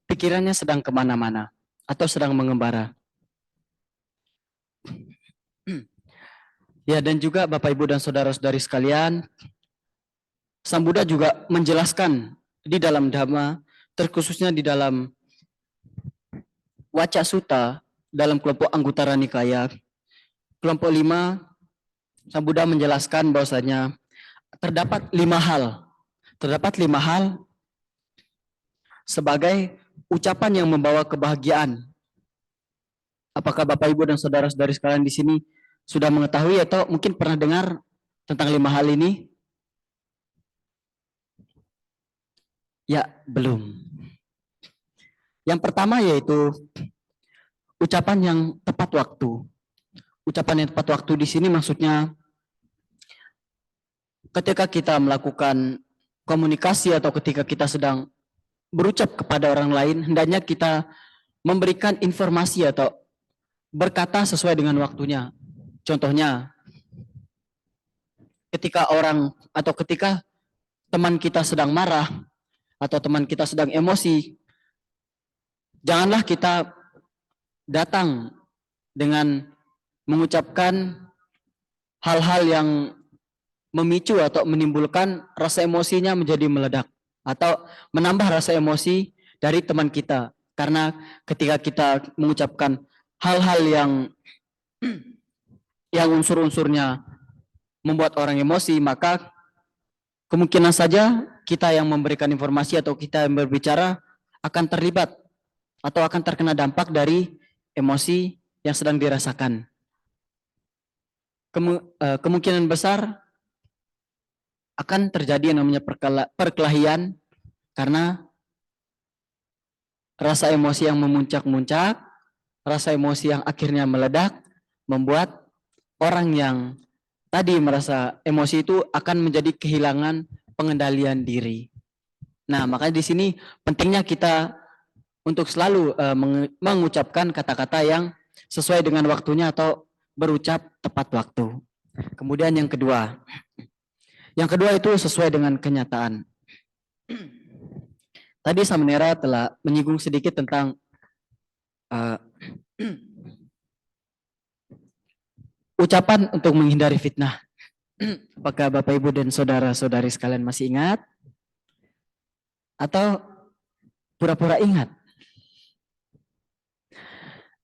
Pikirannya sedang kemana-mana atau sedang mengembara. Ya, dan juga Bapak Ibu dan saudara-saudari sekalian, Sang Buddha juga menjelaskan di dalam Dhamma, terkhususnya di dalam Waca Sutta, dalam kelompok Anguttara Nikaya, kelompok 5, Sang Buddha menjelaskan bahwasanya terdapat 5 hal sebagai ucapan yang membawa kebahagiaan. Apakah Bapak Ibu dan saudara-saudari sekalian di sini sudah mengetahui atau mungkin pernah dengar tentang 5 hal ini? Ya, belum. Yang pertama yaitu ucapan yang tepat waktu. Ucapan yang tepat waktu di sini maksudnya ketika kita melakukan komunikasi atau ketika kita sedang berucap kepada orang lain, hendaknya kita memberikan informasi atau berkata sesuai dengan waktunya. Contohnya, ketika orang atau ketika teman kita sedang marah atau teman kita sedang emosi, janganlah kita datang dengan mengucapkan hal-hal yang memicu atau menimbulkan rasa emosinya menjadi meledak atau menambah rasa emosi dari teman kita. Karena ketika kita mengucapkan hal-hal yang unsur-unsurnya membuat orang emosi, maka kemungkinan saja kita yang memberikan informasi atau kita yang berbicara akan terlibat atau akan terkena dampak dari emosi yang sedang dirasakan. Kemungkinan besar akan terjadi yang namanya perkelahian karena rasa emosi yang memuncak-muncak, rasa emosi yang akhirnya meledak, membuat orang yang tadi merasa emosi itu akan menjadi kehilangan pengendalian diri. Nah, makanya di sini pentingnya kita untuk selalu mengucapkan kata-kata yang sesuai dengan waktunya atau berucap tepat waktu. Kemudian yang kedua itu sesuai dengan kenyataan. Tadi Samanera telah menyinggung sedikit tentang ucapan untuk menghindari fitnah. Apakah Bapak Ibu dan saudara-saudari sekalian masih ingat? Atau pura-pura ingat?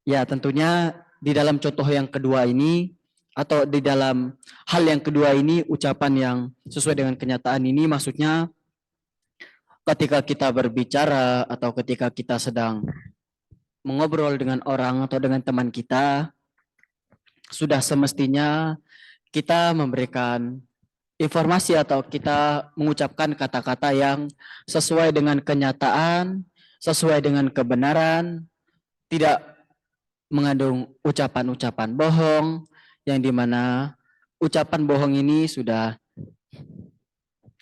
Ya, tentunya di dalam contoh yang kedua ini atau di dalam hal yang kedua ini, ucapan yang sesuai dengan kenyataan ini maksudnya ketika kita berbicara atau ketika kita sedang mengobrol dengan orang atau dengan teman kita, sudah semestinya kita memberikan informasi atau kita mengucapkan kata-kata yang sesuai dengan kenyataan, sesuai dengan kebenaran, tidak mengandung ucapan-ucapan bohong, yang dimana ucapan bohong ini sudah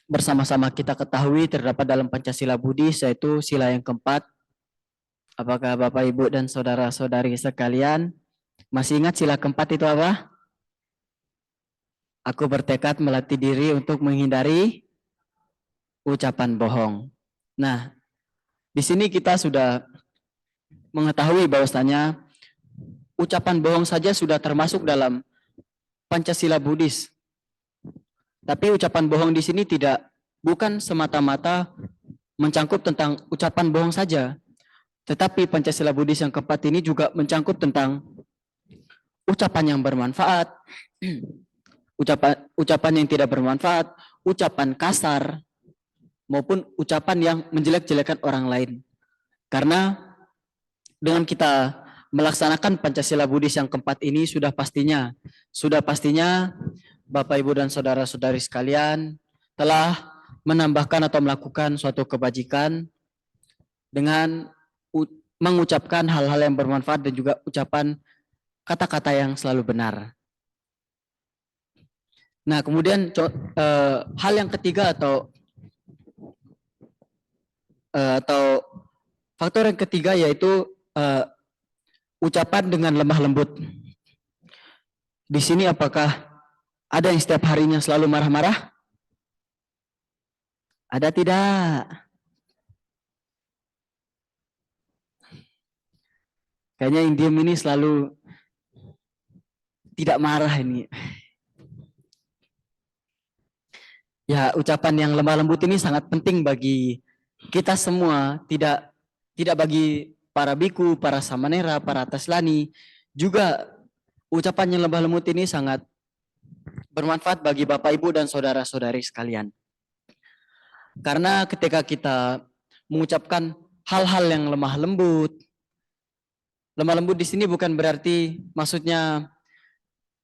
bersama-sama kita ketahui terdapat dalam Pancasila Buddhis, yaitu sila yang keempat. Apakah Bapak, Ibu, dan saudara-saudari sekalian masih ingat sila keempat itu apa? Aku bertekad melatih diri untuk menghindari ucapan bohong. Nah, di sini kita sudah mengetahui bahwasanya ucapan bohong saja sudah termasuk dalam Pancasila Buddhis. Tapi ucapan bohong di sini bukan semata-mata mencangkup tentang ucapan bohong saja. Tetapi Pancasila Buddhis yang keempat ini juga mencangkup tentang ucapan yang bermanfaat, ucapan yang tidak bermanfaat, ucapan kasar, maupun ucapan yang menjelek-jelekan orang lain. Karena dengan kita melaksanakan Pancasila Buddhis yang keempat ini sudah pastinya Bapak, Ibu, dan saudara-saudari sekalian telah menambahkan atau melakukan suatu kebajikan dengan mengucapkan hal-hal yang bermanfaat dan juga ucapan kata-kata yang selalu benar. Nah, kemudian hal yang ketiga atau faktor yang ketiga yaitu ucapan dengan lemah lembut. Di sini apakah ada yang setiap harinya selalu marah-marah? Ada tidak? Kayaknya yang diam ini selalu tidak marah ini. Ya, ucapan yang lemah lembut ini sangat penting bagi kita semua, tidak bagi para biku, para samanera, para taslani. Juga ucapan yang lemah lembut ini sangat bermanfaat bagi Bapak, Ibu, dan saudara-saudari sekalian. Karena ketika kita mengucapkan hal-hal yang lemah lembut di sini bukan berarti maksudnya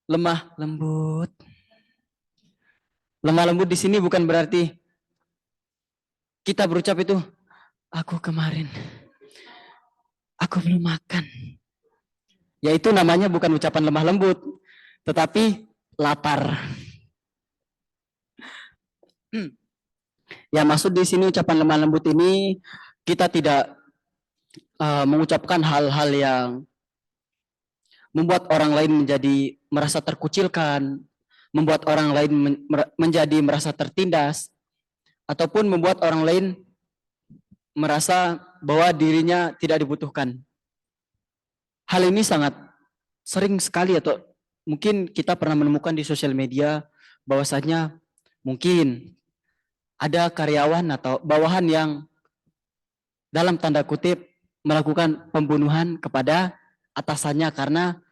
lemah lembut. Lemah lembut di sini bukan berarti kita berucap itu, aku kemarin, aku belum makan. Ya, itu namanya bukan ucapan lemah lembut, tetapi lapar. Ya, maksud di sini ucapan lemah lembut ini kita tidak mengucapkan hal-hal yang membuat orang lain menjadi merasa terkucilkan, membuat orang lain menjadi merasa tertindas, ataupun membuat orang lain merasa bahwa dirinya tidak dibutuhkan. Hal ini sangat sering sekali atau mungkin kita pernah menemukan di sosial media bahwasanya mungkin ada karyawan atau bawahan yang dalam tanda kutip melakukan pembunuhan kepada atasannya karena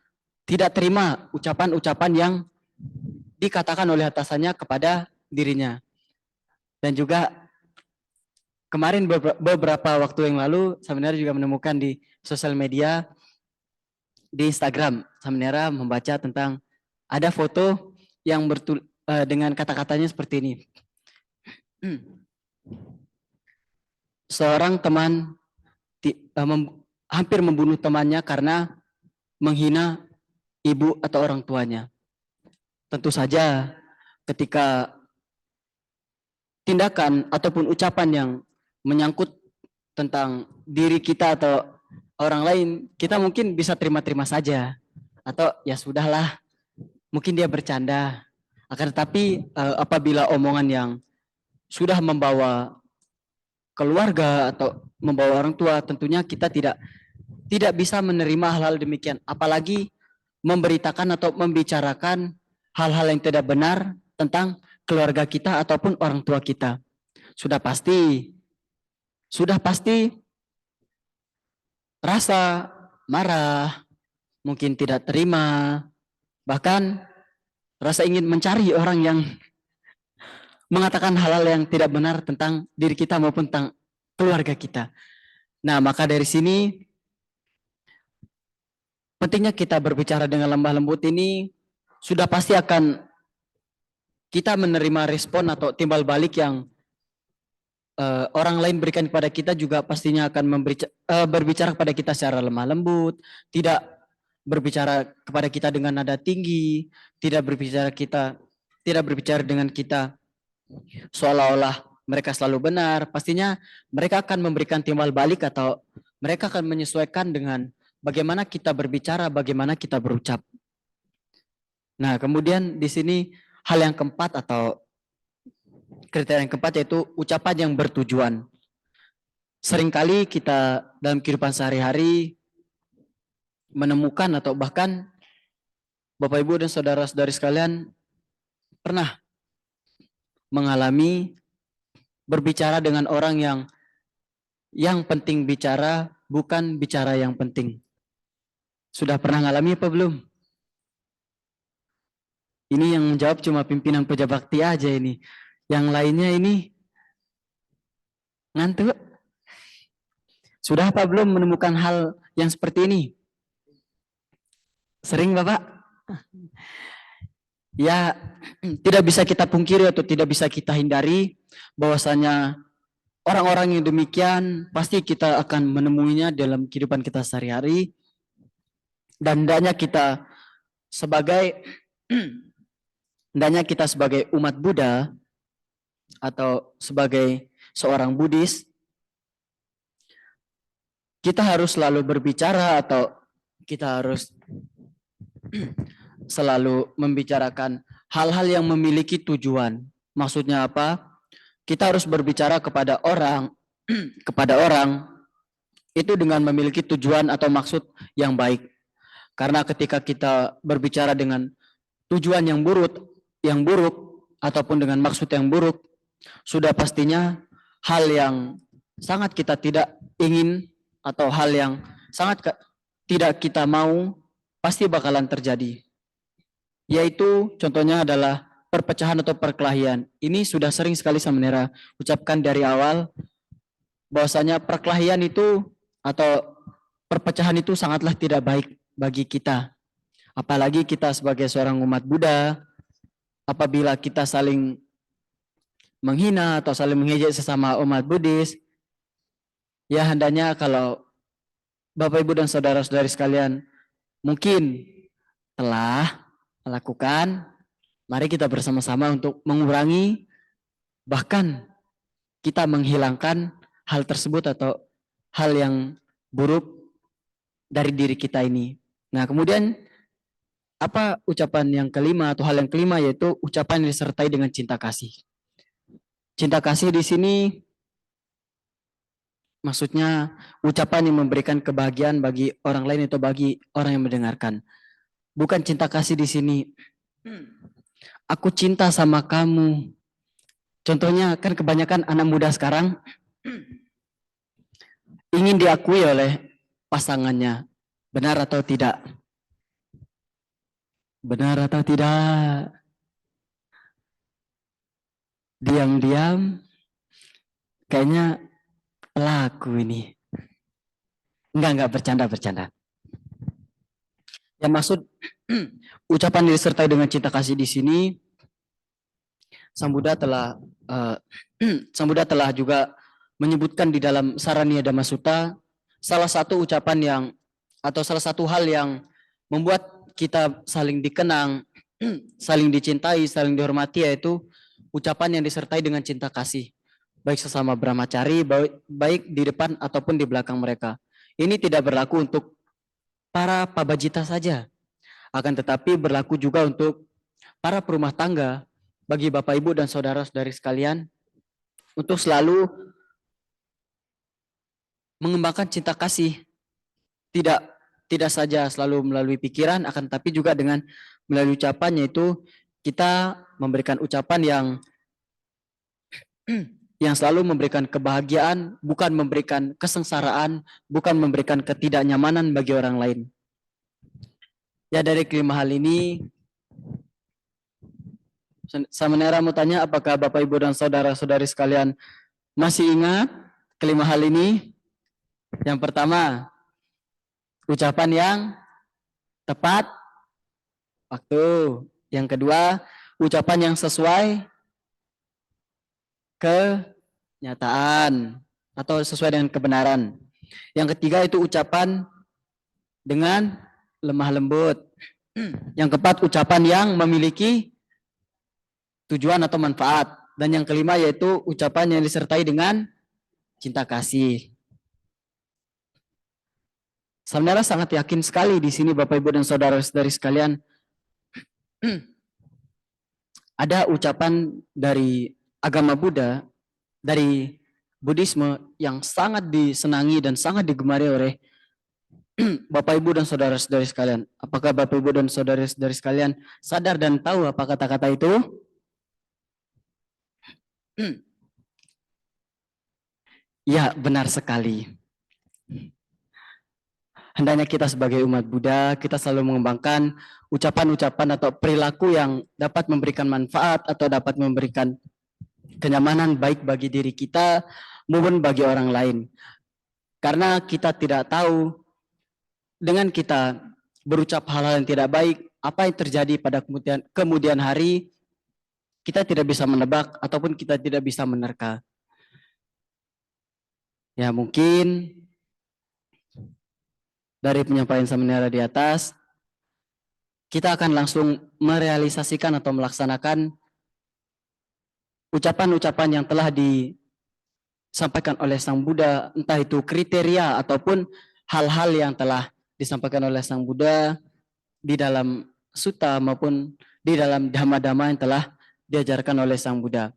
tidak terima ucapan-ucapan yang dikatakan oleh atasannya kepada dirinya. Dan juga kemarin beberapa waktu yang lalu Samanera juga menemukan di sosial media, di Instagram, Samanera membaca tentang ada foto yang dengan kata-katanya seperti ini. Seorang teman hampir membunuh temannya karena menghina ibu atau orang tuanya. Tentu saja ketika tindakan ataupun ucapan yang menyangkut tentang diri kita atau orang lain, kita mungkin bisa terima-terima saja. Atau ya sudahlah, mungkin dia bercanda. Akan tetapi apabila omongan yang sudah membawa keluarga atau membawa orang tua, tentunya kita tidak bisa menerima hal-hal demikian. Apalagi memberitakan atau membicarakan hal-hal yang tidak benar tentang keluarga kita ataupun orang tua kita. Sudah pasti rasa marah, mungkin tidak terima, bahkan rasa ingin mencari orang yang mengatakan hal-hal yang tidak benar tentang diri kita maupun tentang keluarga kita. Nah, maka dari sini pentingnya kita berbicara dengan lemah lembut ini sudah pasti akan kita menerima respon atau timbal balik yang orang lain berikan kepada kita, juga pastinya akan berbicara kepada kita secara lemah lembut, tidak berbicara kepada kita dengan nada tinggi, tidak berbicara dengan kita seolah-olah mereka selalu benar. Pastinya mereka akan memberikan timbal balik atau mereka akan menyesuaikan dengan bagaimana kita berbicara, bagaimana kita berucap. Nah, kemudian di sini hal yang keempat atau kriteria yang keempat yaitu ucapan yang bertujuan. Seringkali kita dalam kehidupan sehari-hari menemukan atau bahkan Bapak Ibu dan saudara-saudari sekalian pernah mengalami berbicara dengan orang yang penting bicara, bukan bicara yang penting. Sudah pernah ngalami apa belum? Ini yang menjawab cuma pimpinan Puja Bakti aja ini. Yang lainnya ini ngantuk. Sudah apa belum menemukan hal yang seperti ini? Sering Bapak? Ya, tidak bisa kita pungkiri atau tidak bisa kita hindari bahwasanya orang-orang yang demikian pasti kita akan menemuinya dalam kehidupan kita sehari-hari. Dan hendaknya kita sebagai umat Buddha atau sebagai seorang Buddhis, kita harus selalu berbicara atau kita harus selalu membicarakan hal-hal yang memiliki tujuan. Maksudnya apa? Kita harus berbicara kepada orang itu dengan memiliki tujuan atau maksud yang baik. Karena ketika kita berbicara dengan tujuan yang buruk ataupun dengan maksud yang buruk, sudah pastinya hal yang sangat kita tidak ingin atau hal yang sangat tidak kita mau pasti bakalan terjadi. Yaitu contohnya adalah perpecahan atau perkelahian. Ini sudah sering sekali Samanera ucapkan dari awal bahwasanya perkelahian itu atau perpecahan itu sangatlah tidak baik bagi kita. Apalagi kita sebagai seorang umat Buddha, apabila kita saling menghina atau saling mengejek sesama umat Buddhis, ya hendaknya kalau Bapak Ibu dan saudara-saudari sekalian mungkin telah melakukan, mari kita bersama-sama untuk mengurangi, bahkan kita menghilangkan hal tersebut atau hal yang buruk dari diri kita ini. Nah, kemudian apa ucapan yang kelima atau hal yang kelima yaitu ucapan yang disertai dengan cinta kasih. Cinta kasih di sini maksudnya ucapan yang memberikan kebahagiaan bagi orang lain atau bagi orang yang mendengarkan. Bukan cinta kasih di sini. Aku cinta sama kamu. Contohnya kan kebanyakan anak muda sekarang ingin diakui oleh pasangannya. Benar atau tidak? Benar atau tidak? Diam-diam kayaknya pelaku ini. Enggak bercanda. Yang maksud ucapan disertai dengan cinta kasih di sini, Sang Buddha telah juga menyebutkan di dalam Saraniya Dhamma Sutta salah satu ucapan yang atau salah satu hal yang membuat kita saling dikenang, saling dicintai, saling dihormati, yaitu ucapan yang disertai dengan cinta kasih, baik sesama brahmacari, baik di depan ataupun di belakang mereka. Ini tidak berlaku untuk para pabajita saja, akan tetapi berlaku juga untuk para perumah tangga, bagi Bapak Ibu dan saudara-saudari sekalian, untuk selalu mengembangkan cinta kasih, tidak saja selalu melalui pikiran, akan tapi juga dengan melalui ucapan, yaitu kita memberikan ucapan yang selalu memberikan kebahagiaan, bukan memberikan kesengsaraan, bukan memberikan ketidaknyamanan bagi orang lain. Ya, dari kelima hal ini, Samanera mau tanya, apakah Bapak Ibu dan saudara-saudari sekalian masih ingat kelima hal ini? Yang pertama, ucapan yang tepat waktu. Yang kedua, ucapan yang sesuai kenyataan atau sesuai dengan kebenaran. Yang ketiga itu ucapan dengan lemah lembut. Yang keempat, ucapan yang memiliki tujuan atau manfaat. Dan yang kelima yaitu ucapan yang disertai dengan cinta kasih. Saudara sangat yakin sekali di sini Bapak Ibu dan saudara-saudari sekalian, ada ucapan dari agama Buddha, dari Buddhisme yang sangat disenangi dan sangat digemari oleh Bapak Ibu dan saudara-saudari sekalian. Apakah Bapak Ibu dan saudara-saudari sekalian sadar dan tahu apa kata-kata itu? Ya, benar sekali. Hendaknya kita sebagai umat Buddha, kita selalu mengembangkan ucapan-ucapan atau perilaku yang dapat memberikan manfaat atau dapat memberikan kenyamanan baik bagi diri kita maupun bagi orang lain. Karena kita tidak tahu dengan kita berucap hal-hal yang tidak baik, apa yang terjadi pada kemudian hari, kita tidak bisa menebak ataupun kita tidak bisa menerka. Ya, mungkin dari penyampaian Samanera di atas, kita akan langsung merealisasikan atau melaksanakan ucapan-ucapan yang telah disampaikan oleh Sang Buddha, entah itu kriteria ataupun hal-hal yang telah disampaikan oleh Sang Buddha di dalam sutta maupun di dalam dhamma-dhamma yang telah diajarkan oleh Sang Buddha.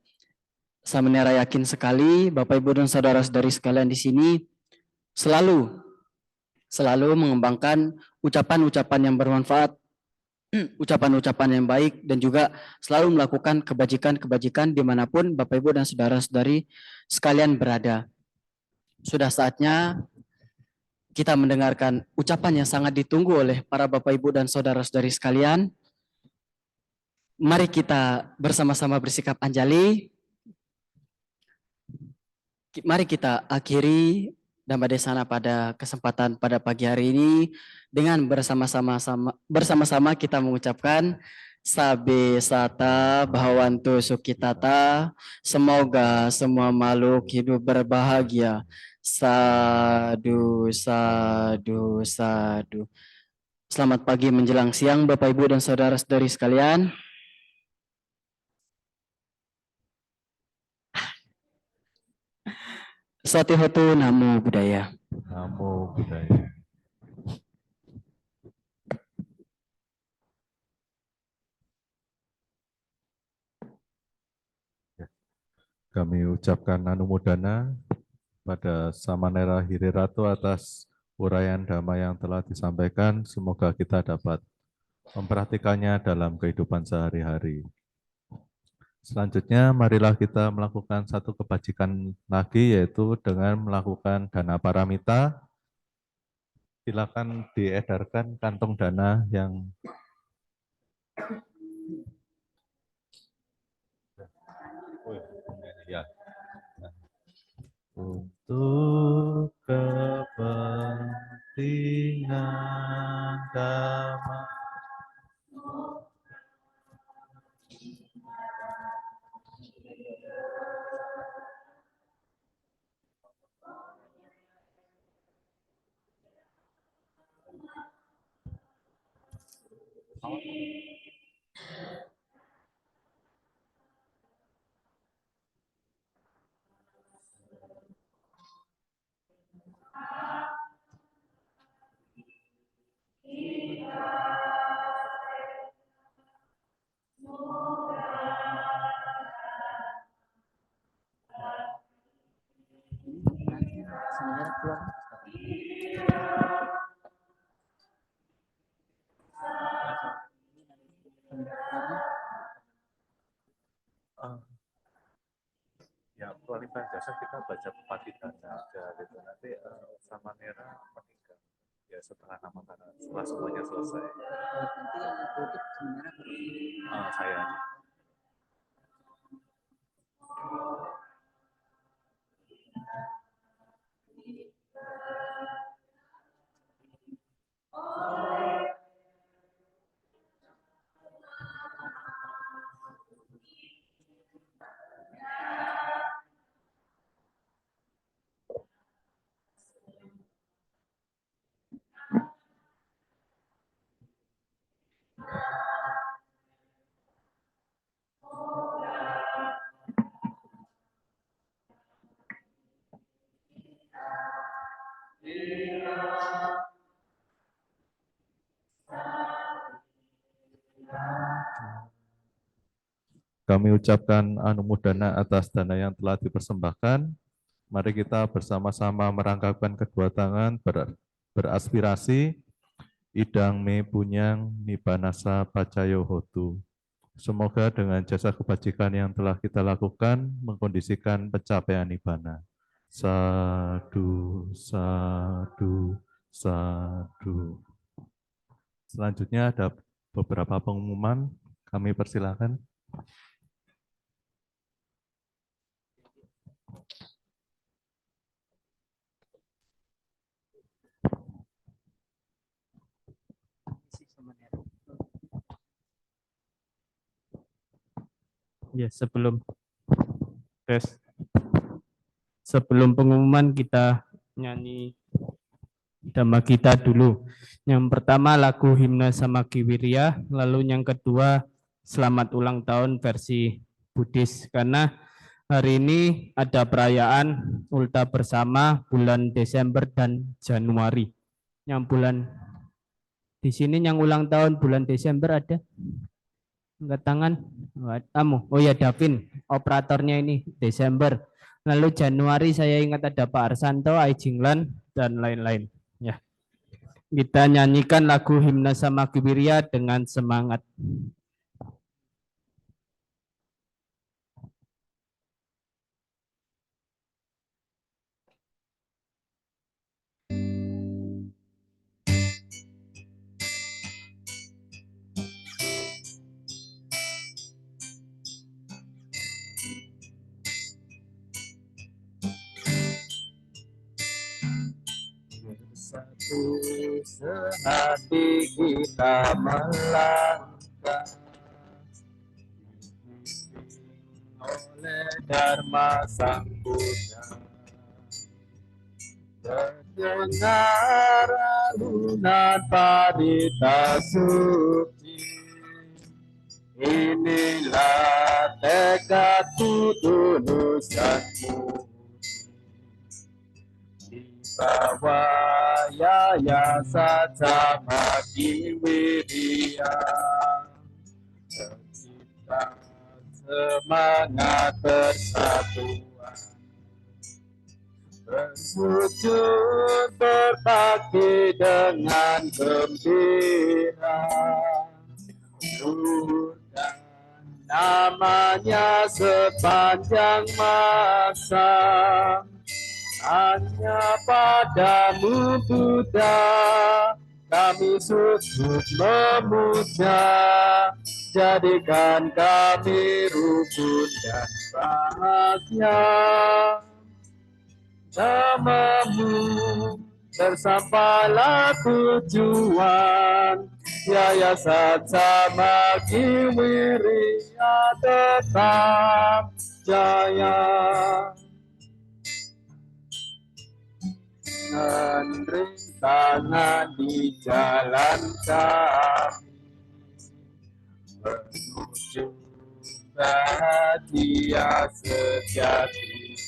Samanera yakin sekali Bapak Ibu dan saudara-saudari sekalian di sini selalu mengembangkan ucapan-ucapan yang bermanfaat, ucapan-ucapan yang baik, dan juga selalu melakukan kebajikan-kebajikan dimanapun Bapak Ibu dan saudara-saudari sekalian berada. Sudah saatnya kita mendengarkan ucapan yang sangat ditunggu oleh para Bapak Ibu dan saudara-saudari sekalian. Mari kita bersama-sama bersikap anjali. Mari kita akhiri Dhammadesana pada kesempatan pada pagi hari ini dengan bersama-sama kita mengucapkan Sabe Sata Bhavantu Sukhitata, semoga semua makhluk hidup berbahagia. Sadu, sadu, sadu. Selamat pagi menjelang siang Bapak Ibu dan saudara-saudari sekalian. Satihotu Namo Buddhaya. Namo Buddhaya. Kami ucapkan anumodana pada Samanera Hirirato atas uraian dhamma yang telah disampaikan. Semoga kita dapat memperhatikannya dalam kehidupan sehari-hari. Selanjutnya, marilah kita melakukan satu kebajikan lagi, yaitu dengan melakukan dana paramita. Silakan diedarkan kantong dana yang ya. Untuk kepentingan dhamma. Ya, Walipan Jasa kita baca Patidana aja gitu. Nanti sama Nera meninggal. Ya setelah nama karena setelah semuanya selesai. Nanti yang tutup sebenarnya Saya aja. Kami ucapkan anumodana atas dana yang telah dipersembahkan. Mari kita bersama-sama merangkapkan kedua tangan, beraspirasi, idang me punyang nibanasa pacayo hotu. Semoga dengan jasa kebajikan yang telah kita lakukan, mengkondisikan pencapaian nibbana. Sadu, sadu, sadu. Selanjutnya ada beberapa pengumuman, kami persilakan. Ya, sebelum pengumuman kita nyanyi Dhamma kita dulu. Yang pertama lagu Himna Samaggi Wirya, lalu yang kedua Selamat Ulang Tahun versi Buddhis, karena hari ini ada perayaan Ulta bersama bulan Desember dan Januari. Yang bulan di sini yang ulang tahun bulan Desember ada? Angkat tangan. Oh ya, Davin, operatornya ini Desember. Lalu Januari saya ingat ada Pak Arsanto, Ai Jinglan, dan lain-lain. Ya, kita nyanyikan lagu Himna Samaggi Wirya dengan semangat. Sehati kita melangkah oleh Dharma Sang Buddha, terdengar alunan parita suci. Inilah tekadku tulus dan murni, bahwa Yayasan Samaggi Wirya tercipta semangat persatuan, bersujud berbakti dengan gembira, luhurkan namanya sepanjang masa. Hanya padamu Buddha kami sujud memuja, jadikan kami rukun dan bahagia. Namamu tersampailah tujuan, Yayasan Samaggi Wirya tetap jaya. Dengan rintangan di jalan kami, menuju bahagia sejati.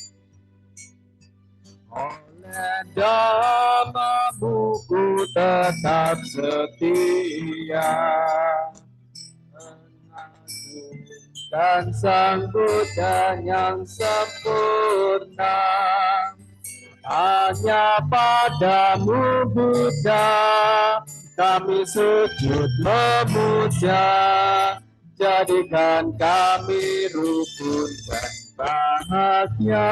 Oleh dhammamu ku tetap setia, mengagungkan Sang Buddha yang sempurna. Hanya padamu Buddha kami sujud memuja, jadikan kami rukun dan bahagia.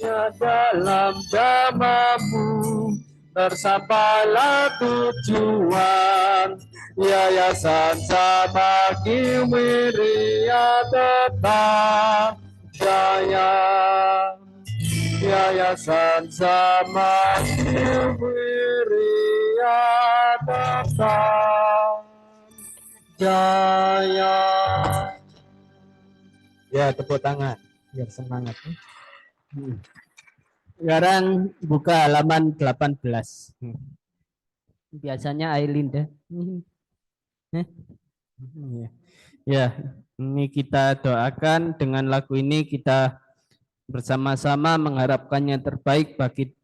Ya dalam dhammamu tersampailah tujuan, Yayasan Samaki Wirya tetap jaya. Yayasan Samaki Wirya tetap jaya. Ya, tepuk tangan biar semangat. Sekarang buka halaman 18. Biasanya Aileen deh. Ya, ini kita doakan dengan lagu ini kita bersama-sama mengharapkannya terbaik bagi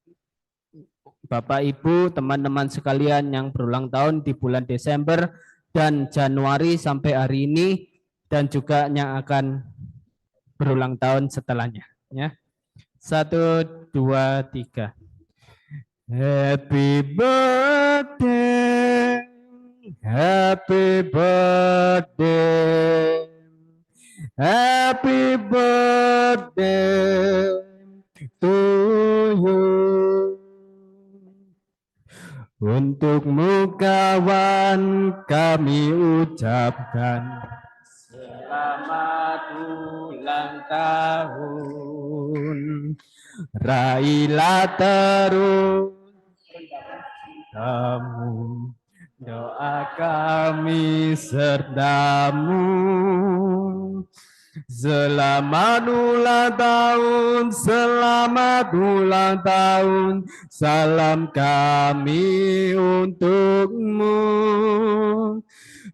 Bapak Ibu, teman-teman sekalian yang berulang tahun di bulan Desember dan Januari sampai hari ini, dan juga yang akan berulang tahun setelahnya. Ya. 1, 2, 3. Happy birthday, happy birthday, happy birthday to you. Untukmu kawan kami ucapkan selamat ulang tahun. Raihlah terus kamu, doa kami sertamu. Selamat ulang tahun, selamat ulang tahun, salam kami untukmu.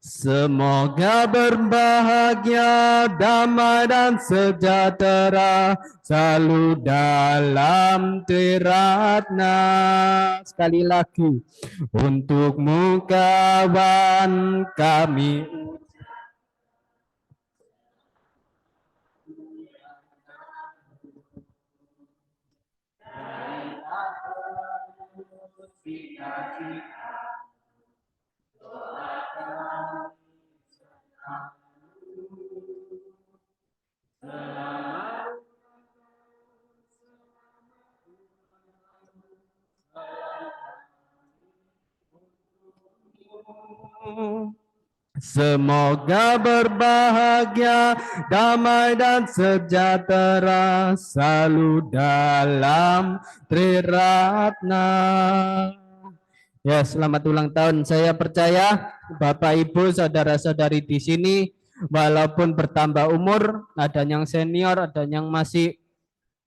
Semoga berbahagia, damai dan sejahtera selalu dalam Triratna. Sekali lagi, untukmu kawan kami. Semoga berbahagia, damai dan sejahtera selalu dalam Triratna. Ya, selamat ulang tahun. Saya percaya Bapak Ibu, saudara-saudari di sini walaupun bertambah umur, ada yang senior, ada yang masih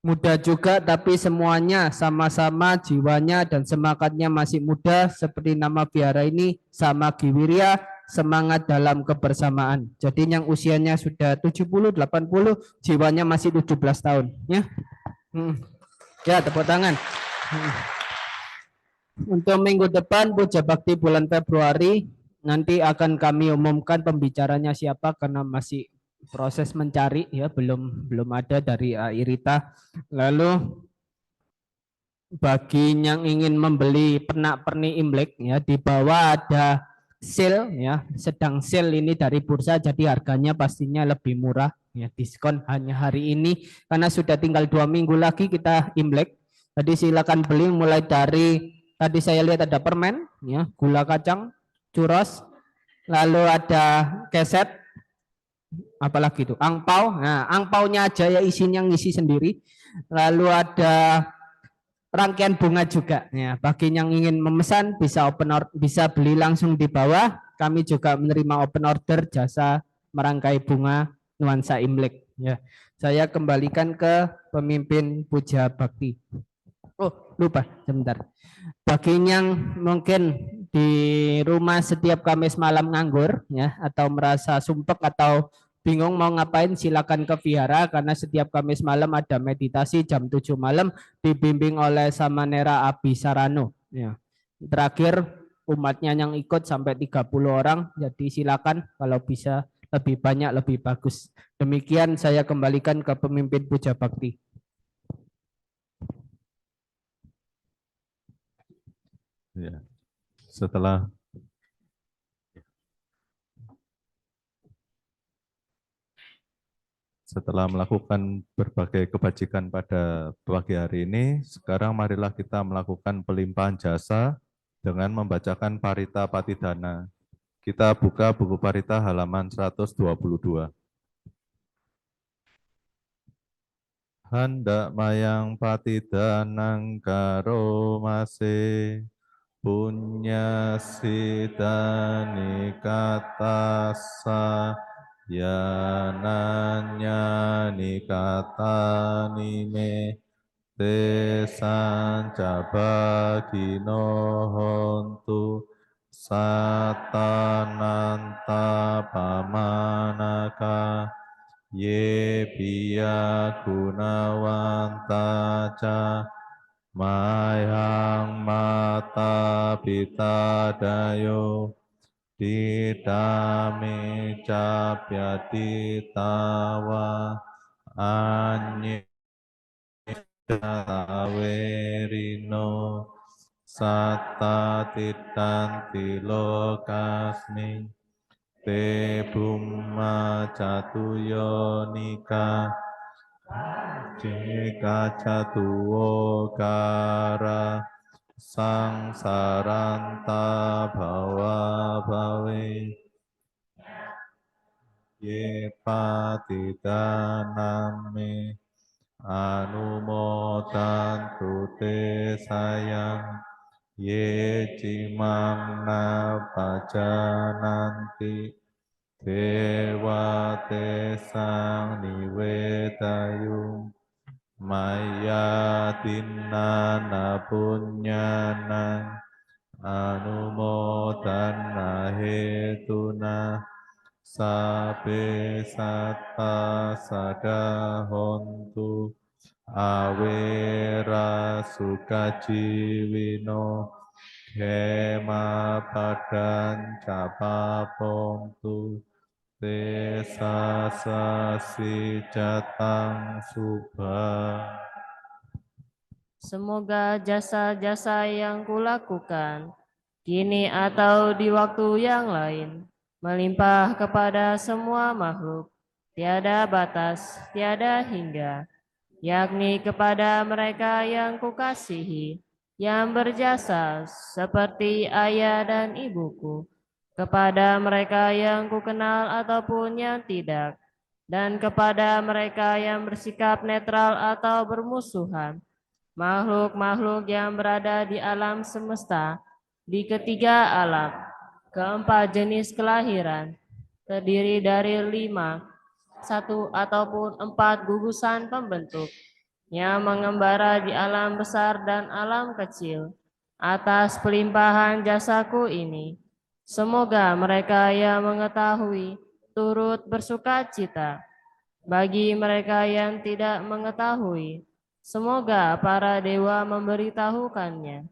muda juga, tapi semuanya sama-sama jiwanya dan semangatnya masih muda, seperti nama biara ini, Samaki Wirya, semangat dalam kebersamaan. Jadi yang usianya sudah 70, 80, jiwanya masih 17 tahun. Ya, ya tepuk tangan. Untuk minggu depan, Puja Bakti bulan Februari, nanti akan kami umumkan pembicaranya siapa, karena masih proses mencari, ya belum ada dari Irita. Lalu bagi yang ingin membeli pernak-pernik Imlek, ya di bawah ada sale, ya sedang sale ini dari bursa, jadi harganya pastinya lebih murah, ya diskon hanya hari ini karena sudah tinggal 2 minggu lagi kita Imlek. Jadi silakan beli mulai dari tadi saya lihat ada permen, ya gula kacang, churros, lalu ada keset, apalagi itu angpau. Nah, angpaunya aja ya isinya ngisi sendiri. Lalu ada rangkaian bunga juga. Ya, bagi yang ingin memesan bisa bisa beli langsung di bawah. Kami juga menerima open order jasa merangkai bunga nuansa Imlek. Ya, saya kembalikan ke pemimpin Puja Bakti. Oh, lupa sebentar. Bagi yang mungkin di rumah setiap Kamis malam nganggur ya, atau merasa sumpek atau bingung mau ngapain, silakan ke vihara karena setiap Kamis malam ada meditasi jam 7 malam dibimbing oleh Samanera Abhisarano ya. Terakhir umatnya yang ikut sampai 30 orang, jadi silakan kalau bisa lebih banyak lebih bagus. Demikian saya kembalikan ke pemimpin puja bakti. Ya. Setelah melakukan berbagai kebajikan pada pagi hari ini, sekarang marilah kita melakukan pelimpahan jasa dengan membacakan Parita Patidana. Kita buka buku Parita halaman 122. Hendak mayang patidanang karo mase punya sidani katasa yananya nikata nime tesan cabagino hontu satananta pamanaka ye piya gunawanta ca mayang mata pita dayo didame capyati tawa anye tawerino satta titanti lokasmi te bumma catuyo nika jika catuwo kara sang saranta bhawa bhawe ye patidaname anumodantu te sayang ye cimang na pajananti dewa tesang niwedayung maya tinana punyana anumodana hetuna sabe satta sadahontu awera sukajiwino kema padan capapongtu Desa sasi jatang subha. Semoga jasa-jasa yang kulakukan kini atau di waktu yang lain melimpah kepada semua makhluk, tiada batas, tiada hingga, yakni kepada mereka yang kukasihi, yang berjasa seperti ayah dan ibuku, kepada mereka yang kukenal ataupun yang tidak, dan kepada mereka yang bersikap netral atau bermusuhan, makhluk-makhluk yang berada di alam semesta, di ketiga alam, keempat jenis kelahiran, terdiri dari 5, 1 ataupun 4 gugusan pembentuk, yang mengembara di alam besar dan alam kecil, atas pelimpahan jasaku ini. Semoga mereka yang mengetahui turut bersuka cita. Bagi mereka yang tidak mengetahui, semoga para dewa memberitahukannya.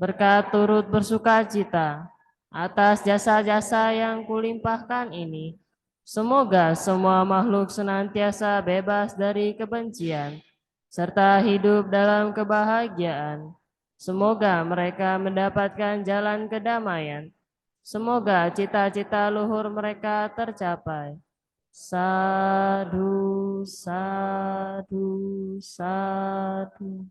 Berkat turut bersuka cita atas jasa-jasa yang kulimpahkan ini, semoga semua makhluk senantiasa bebas dari kebencian, serta hidup dalam kebahagiaan. Semoga mereka mendapatkan jalan kedamaian. Semoga cita-cita luhur mereka tercapai. Sadu, sadu, sadu.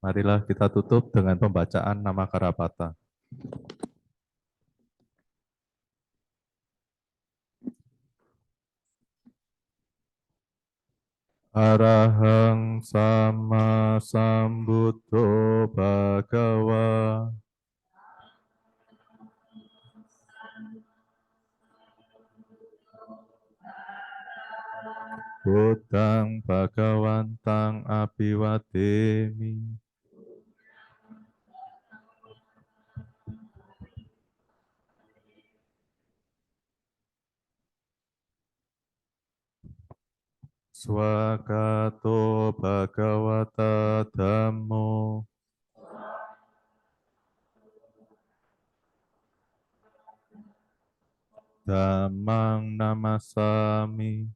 Marilah kita tutup dengan pembacaan nama Karapata. Arahang sama sambuddho bhagawa. Buddhang bhagawantang abhiwademi. Swagato Bhagavata Dhammo Dhammang Namasami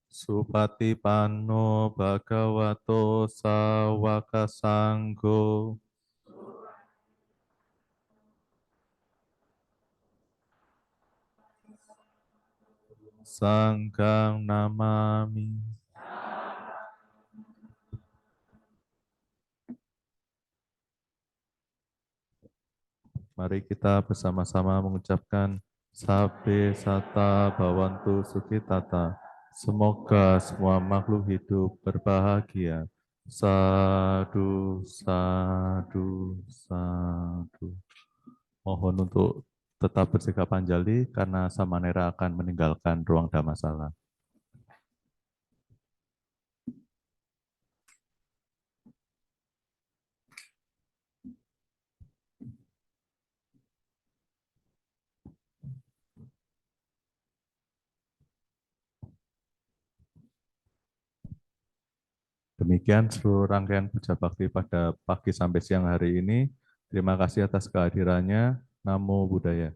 Supatipanno Bhagavato Sawaka Sangho Sanghang Namami. Mari kita bersama-sama mengucapkan Sabbe Sata Bhavantu Sukhitata. Semoga semua makhluk hidup berbahagia. Sadu, sadu, sadu. Mohon untuk tetap bersikap anjali karena Samanera akan meninggalkan ruang Dhammasala. Demikian seluruh rangkaian puja bakti pada pagi sampai siang hari ini. Terima kasih atas kehadirannya. Namo Buddhaya.